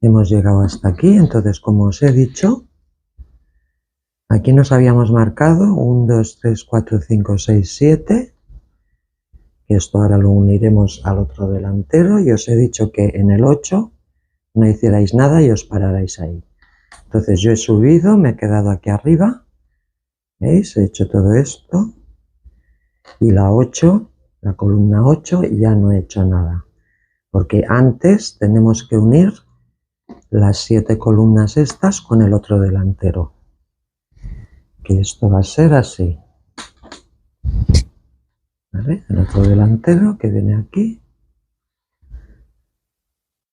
Speaker 1: Hemos llegado hasta aquí. Entonces, como os he dicho, aquí nos habíamos marcado 1, 2, 3, 4, 5, 6, 7. Esto ahora lo uniremos al otro delantero. Y os he dicho que en el 8 no hicierais nada y os pararais ahí. Entonces yo he subido, me he quedado aquí arriba. ¿Veis? He hecho todo esto. Y la 8, la columna 8, ya no he hecho nada. Porque antes tenemos que unir las 7 columnas estas con el otro delantero. Que esto va a ser así. ¿Vale? El otro delantero que viene aquí.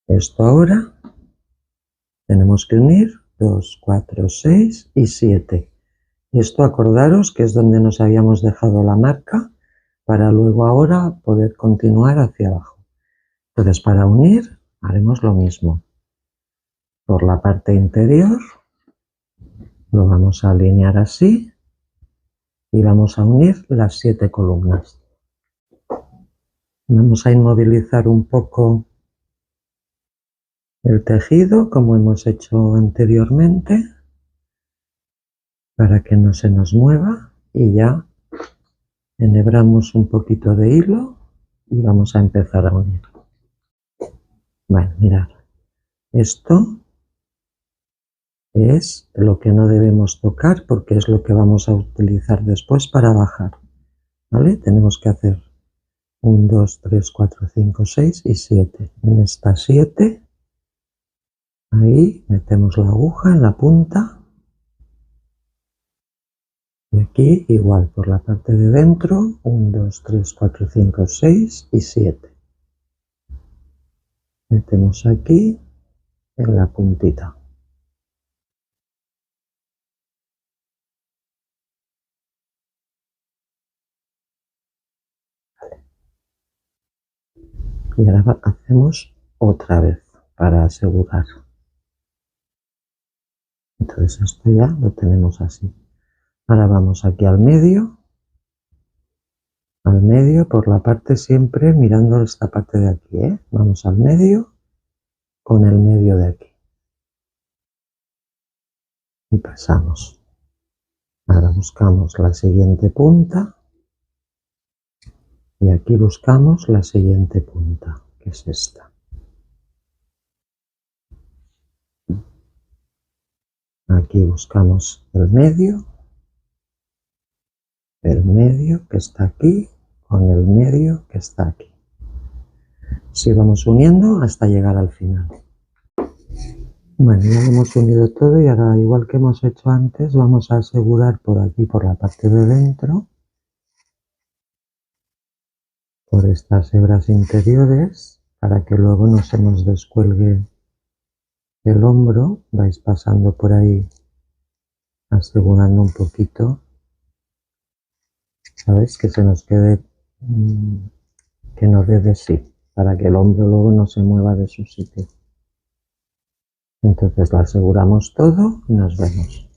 Speaker 1: Esto ahora tenemos que unir 2, 4, 6 y 7. Y esto acordaros que es donde nos habíamos dejado la marca para luego ahora poder continuar hacia abajo. Entonces para unir haremos lo mismo. Por la parte interior lo vamos a alinear así y vamos a unir las 7 columnas. Vamos a inmovilizar un poco el tejido como hemos hecho anteriormente para que no se nos mueva y ya enhebramos un poquito de hilo y vamos a empezar a unir. Bueno, mirad, esto es lo que no debemos tocar porque es lo que vamos a utilizar después para bajar, ¿vale? Tenemos que hacer 1, 2, 3, 4, 5, 6 y 7. En estas 7, ahí metemos la aguja en la punta y aquí igual por la parte de dentro, 1, 2, 3, 4, 5, 6 y 7. Metemos aquí en la puntita. Y ahora hacemos otra vez para asegurar. Entonces esto ya lo tenemos así. Ahora vamos aquí al medio por la parte siempre mirando esta parte de aquí, ¿eh? Vamos al medio con el medio de aquí. Y pasamos. Ahora buscamos la siguiente punta y aquí buscamos la siguiente punta, que es esta. Aquí buscamos el medio que está aquí con el medio que está aquí. Así vamos uniendo hasta llegar al final. Bueno, ya lo hemos unido todo y ahora, igual que hemos hecho antes, vamos a asegurar por aquí, por la parte de dentro, por estas hebras interiores, para que luego no se nos descuelgue el hombro. Vais pasando por ahí asegurando un poquito, ¿sabéis? Que se nos quede, que nos dé de sí, para que el hombro luego no se mueva de su sitio. Entonces lo aseguramos todo y nos vemos.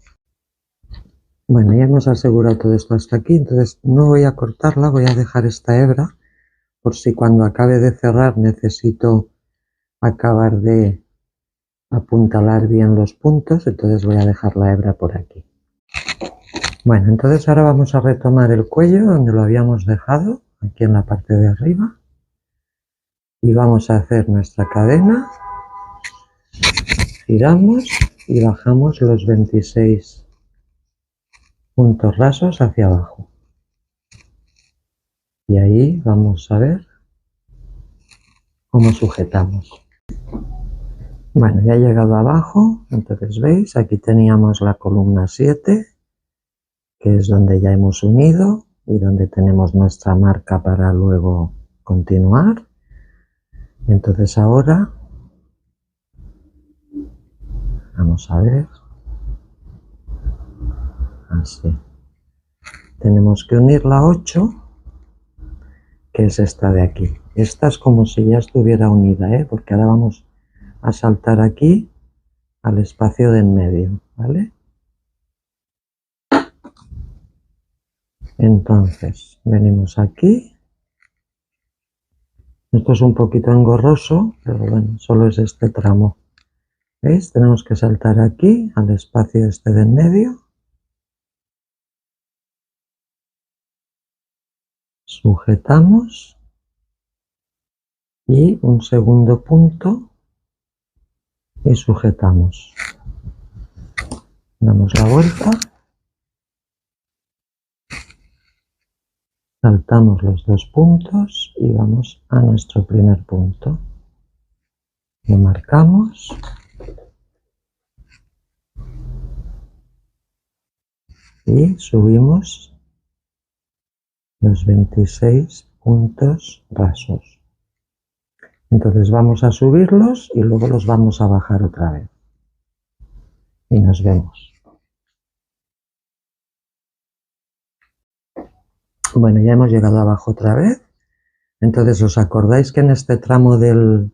Speaker 1: Bueno, ya hemos asegurado todo esto hasta aquí, entonces no voy a cortarla, voy a dejar esta hebra por si cuando acabe de cerrar necesito acabar de apuntalar bien los puntos, entonces voy a dejar la hebra por aquí. Bueno, entonces ahora vamos a retomar el cuello donde lo habíamos dejado, aquí en la parte de arriba, y vamos a hacer nuestra cadena, giramos y bajamos los 26 puntos rasos hacia abajo. Y ahí vamos a ver cómo sujetamos. Bueno, ya he llegado abajo, entonces veis, aquí teníamos la columna 7, que es donde ya hemos unido y donde tenemos nuestra marca para luego continuar. Entonces ahora vamos a ver, así. Tenemos que unir la 8, que es esta de aquí. Esta es como si ya estuviera unida, porque ahora vamos a saltar aquí al espacio de en medio, ¿vale? Entonces, venimos aquí. Esto es un poquito engorroso, pero bueno, solo es este tramo. ¿Veis? Tenemos que saltar aquí al espacio este de en medio. Sujetamos. Y un segundo punto. Y sujetamos. Damos la vuelta. Saltamos los dos puntos y vamos a nuestro primer punto. Lo marcamos. Y subimos los 26 puntos rasos. Entonces vamos a subirlos y luego los vamos a bajar otra vez. Y nos vemos. Bueno, ya hemos llegado abajo otra vez. Entonces, ¿os acordáis que en este tramo del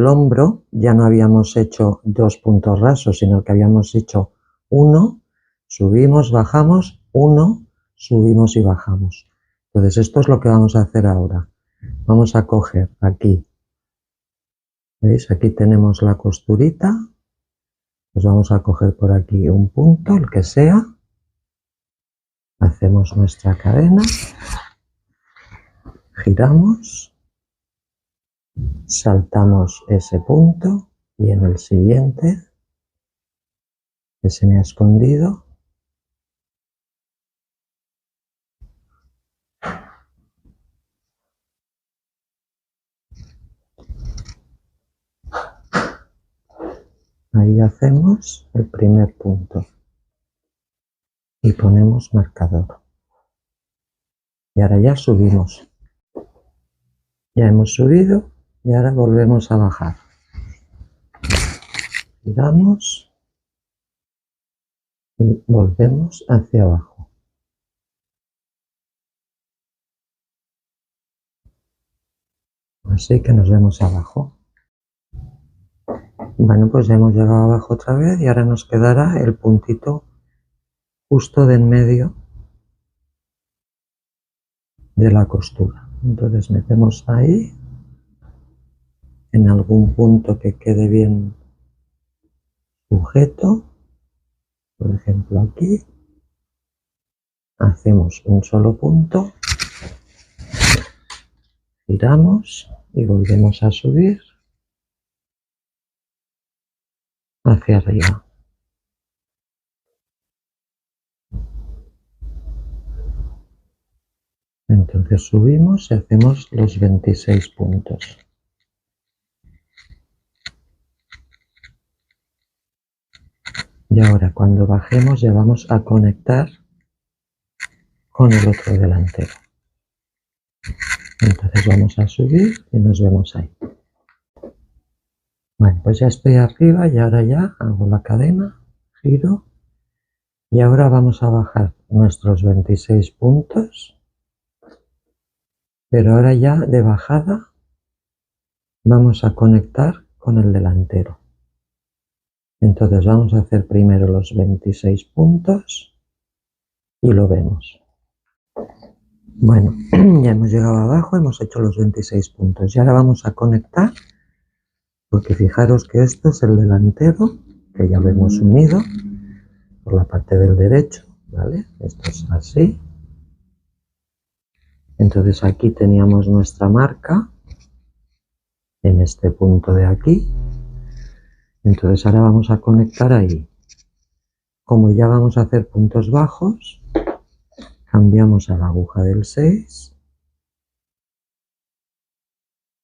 Speaker 1: hombro ya no habíamos hecho 2 puntos rasos, sino que habíamos hecho 1, subimos, bajamos, 1, subimos y bajamos? Entonces, esto es lo que vamos a hacer ahora. Vamos a coger aquí. ¿Veis? Aquí tenemos la costurita. Pues vamos a coger por aquí un punto, el que sea. Hacemos nuestra cadena. Giramos. Saltamos ese punto y en el siguiente, que se me ha escondido, ahí hacemos el primer punto y ponemos marcador. Y ahora ya subimos. Ya hemos subido y ahora volvemos a bajar. Giramos y volvemos hacia abajo. Así que nos vemos abajo. Bueno, pues ya hemos llegado abajo otra vez y ahora nos quedará el puntito justo de en medio de la costura. Entonces metemos ahí, en algún punto que quede bien sujeto, por ejemplo aquí, hacemos un solo punto, giramos y volvemos a subir hacia arriba. Entonces subimos y hacemos los 26 puntos. Y ahora cuando bajemos ya vamos a conectar con el otro delantero. Entonces vamos a subir y nos vemos ahí. Bueno, pues ya estoy arriba y ahora ya hago la cadena, giro y ahora vamos a bajar nuestros 26 puntos. Pero ahora ya de bajada vamos a conectar con el delantero. Entonces vamos a hacer primero los 26 puntos y lo vemos. Bueno, ya hemos llegado abajo, hemos hecho los 26 puntos y ahora vamos a conectar, porque fijaros que esto es el delantero, que ya lo hemos unido por la parte del derecho, ¿vale? Esto es así. Entonces aquí teníamos nuestra marca en este punto de aquí. Entonces ahora vamos a conectar ahí. Como ya vamos a hacer puntos bajos, cambiamos a la aguja del 6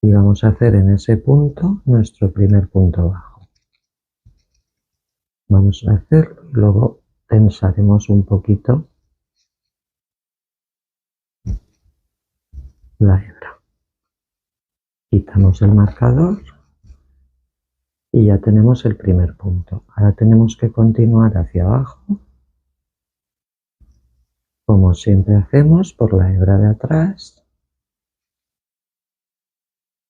Speaker 1: y vamos a hacer en ese punto nuestro primer punto bajo. Vamos a hacerlo y luego tensaremos un poquito la hebra. Quitamos el marcador y ya tenemos el primer punto. Ahora tenemos que continuar hacia abajo, como siempre hacemos, por la hebra de atrás,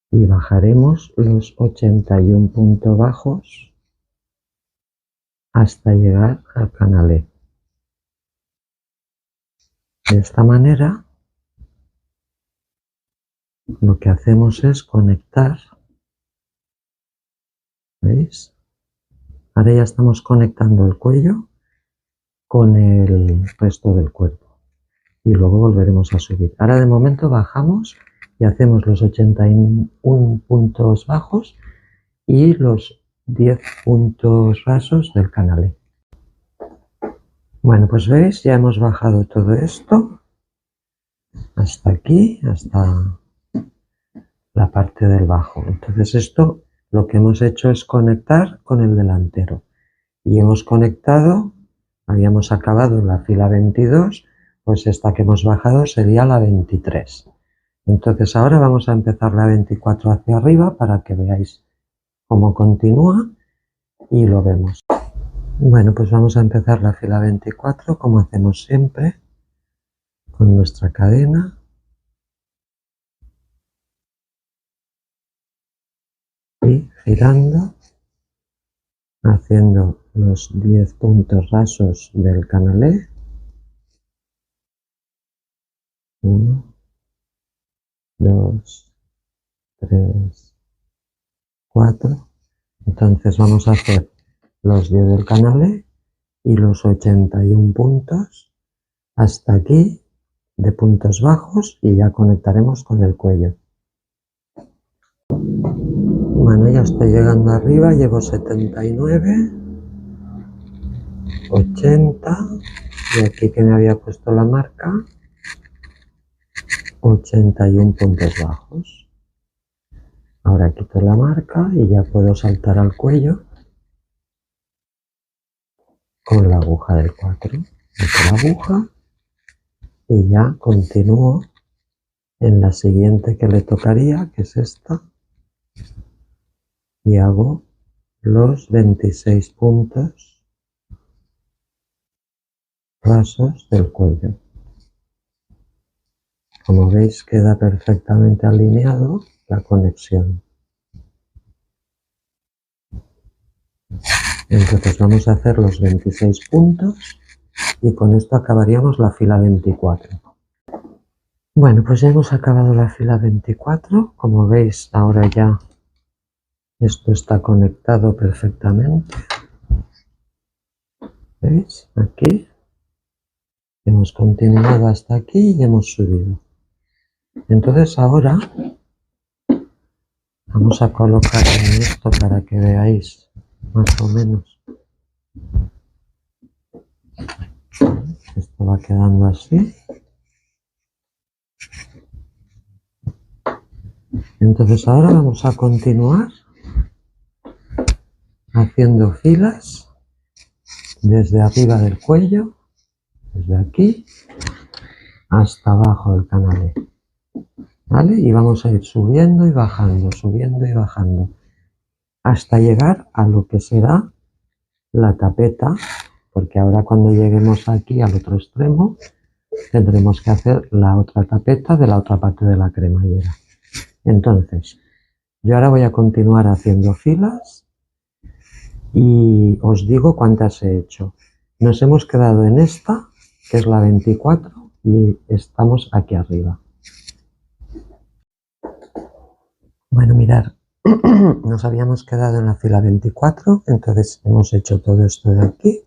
Speaker 1: y bajaremos los 81 puntos bajos hasta llegar al canalé. De esta manera lo que hacemos es conectar, ¿veis? Ahora ya estamos conectando el cuello con el resto del cuerpo y luego volveremos a subir. Ahora de momento bajamos y hacemos los 81 puntos bajos y los 10 puntos rasos del canalé. Bueno, pues veis, ya hemos bajado todo esto hasta aquí, hasta la parte del bajo. Entonces esto lo que hemos hecho es conectar con el delantero y hemos conectado, habíamos acabado la fila 22, pues esta que hemos bajado sería la 23. Entonces ahora vamos a empezar la 24 hacia arriba para que veáis cómo continúa y lo vemos. Bueno, pues vamos a empezar la fila 24 como hacemos siempre, con nuestra cadena y girando, haciendo los 10 puntos rasos del canalé. 1, 2, 3, 4. Entonces vamos a hacer los 10 del canalé y los 81 puntos hasta aquí de puntos bajos y ya conectaremos con el cuello. Bueno, ya estoy llegando arriba, llevo 79, 80 y aquí que me había puesto la marca 81 puntos bajos. Ahora quito la marca y ya puedo saltar al cuello con la aguja del 4. Meto la aguja y ya continúo en la siguiente que le tocaría, que es esta, y hago los 26 puntos rasos del cuello. Como veis, queda perfectamente alineado la conexión. Entonces vamos a hacer los 26 puntos y con esto acabaríamos la fila 24. Bueno, pues ya hemos acabado la fila 24. Como veis, ahora ya esto está conectado perfectamente. ¿Veis? Aquí. Hemos continuado hasta aquí y hemos subido. Entonces ahora vamos a colocar en esto para que veáis más o menos. Esto va quedando así. Entonces ahora vamos a continuar haciendo filas desde arriba del cuello, desde aquí hasta abajo del canalé, ¿vale? Y vamos a ir subiendo y bajando, hasta llegar a lo que será la tapeta, porque ahora cuando lleguemos aquí al otro extremo tendremos que hacer la otra tapeta de la otra parte de la cremallera. Entonces, yo ahora voy a continuar haciendo filas y os digo cuántas he hecho. Nos hemos quedado en esta, que es la 24, y estamos aquí arriba. Bueno, mirad, nos habíamos quedado en la fila 24, entonces hemos hecho todo esto de aquí,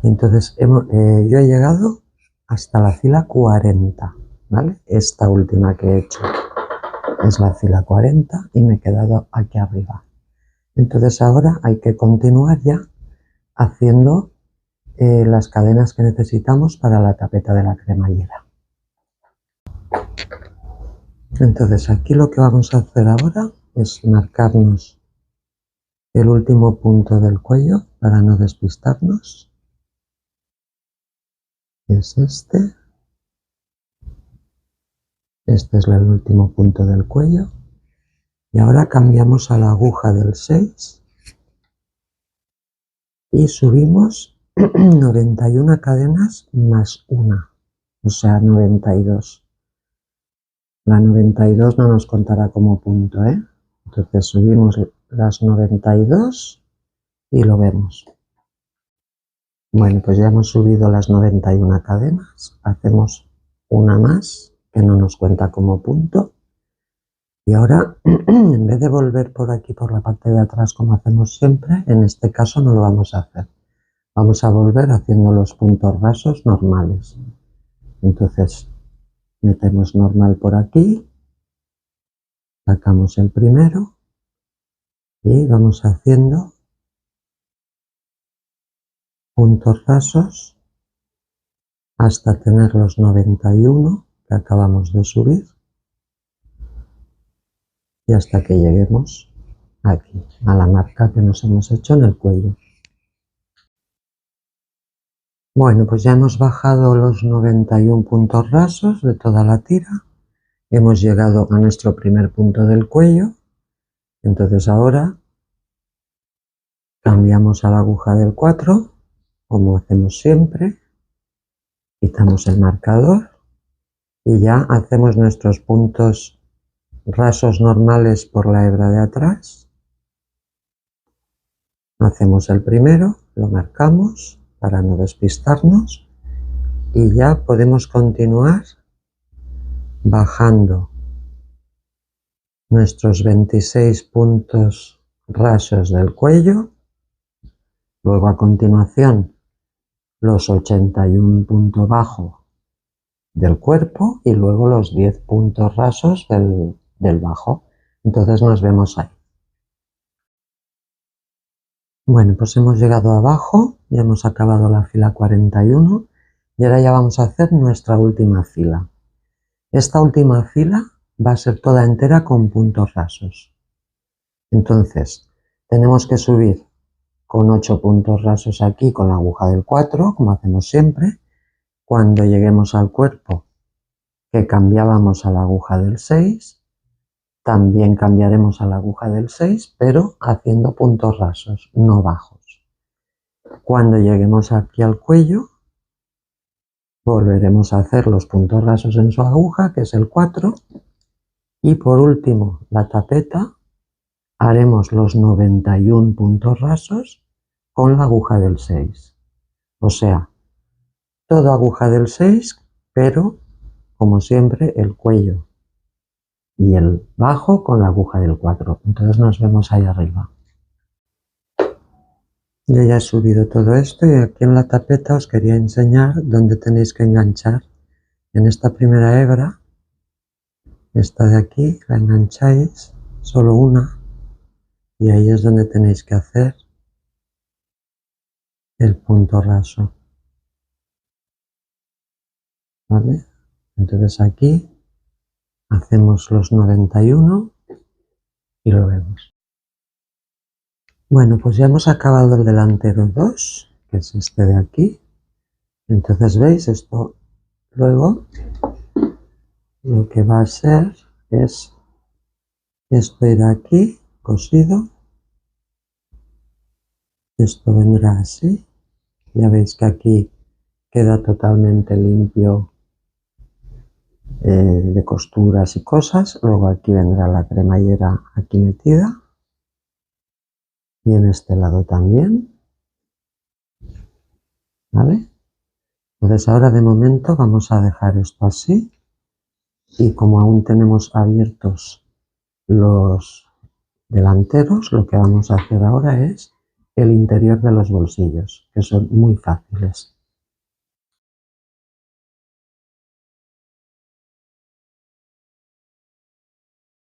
Speaker 1: entonces yo he llegado hasta la fila 40, ¿vale? Esta última que he hecho es la fila 40 y me he quedado aquí arriba. Entonces ahora hay que continuar ya haciendo las cadenas que necesitamos para la tapeta de la cremallera. Entonces aquí lo que vamos a hacer ahora es marcarnos el último punto del cuello para no despistarnos. Es este. Este es el último punto del cuello. Y ahora cambiamos a la aguja del 6 y subimos 91 cadenas más una, o sea 92. La 92 no nos contará como punto, ¿eh? Entonces subimos las 92 y lo vemos. Bueno, pues ya hemos subido las 91 cadenas, hacemos una más que no nos cuenta como punto. Y ahora, en vez de volver por aquí, por la parte de atrás, como hacemos siempre, en este caso no lo vamos a hacer. Vamos a volver haciendo los puntos rasos normales. Entonces, metemos normal por aquí, sacamos el primero y vamos haciendo puntos rasos hasta tener los 91 que acabamos de subir y hasta que lleguemos aquí, a la marca que nos hemos hecho en el cuello. Bueno, pues ya hemos bajado los 91 puntos rasos de toda la tira. Hemos llegado a nuestro primer punto del cuello. Entonces ahora cambiamos a la aguja del 4, como hacemos siempre. Quitamos el marcador y ya hacemos nuestros puntos rasos normales por la hebra de atrás. Hacemos el primero, lo marcamos para no despistarnos y ya podemos continuar bajando nuestros 26 puntos rasos del cuello, luego a continuación los 81 puntos bajo del cuerpo y luego los 10 puntos rasos del bajo. Entonces nos vemos ahí. Bueno, pues hemos llegado abajo, ya hemos acabado la fila 41 y ahora ya vamos a hacer nuestra última fila. Esta última fila va a ser toda entera con puntos rasos. Entonces, tenemos que subir con 8 puntos rasos aquí con la aguja del 4, como hacemos siempre. Cuando lleguemos al cuerpo, que cambiábamos a la aguja del 6, también cambiaremos a la aguja del 6, pero haciendo puntos rasos, no bajos. Cuando lleguemos aquí al cuello, volveremos a hacer los puntos rasos en su aguja, que es el 4, y por último, la tapeta, haremos los 91 puntos rasos con la aguja del 6. O sea, toda aguja del 6, pero, como siempre, el cuello y el bajo con la aguja del 4. Entonces nos vemos ahí arriba. Yo ya he subido todo esto y aquí en la tapeta os quería enseñar dónde tenéis que enganchar. En esta primera hebra, esta de aquí, la engancháis, solo una, y ahí es donde tenéis que hacer el punto raso. ¿Vale? Entonces aquí hacemos los 91 y lo vemos. Bueno, pues ya hemos acabado el delantero 2, que es este de aquí. Entonces, ¿veis? Esto luego lo que va a ser es esto irá aquí, cosido. Esto vendrá así. Ya veis que aquí queda totalmente limpio de costuras y cosas. Luego aquí vendrá la cremallera aquí metida. Y en este lado también. ¿Vale? Entonces ahora de momento vamos a dejar esto así. Y como aún tenemos abiertos los delanteros, lo que vamos a hacer ahora es el interior de los bolsillos, que son muy fáciles.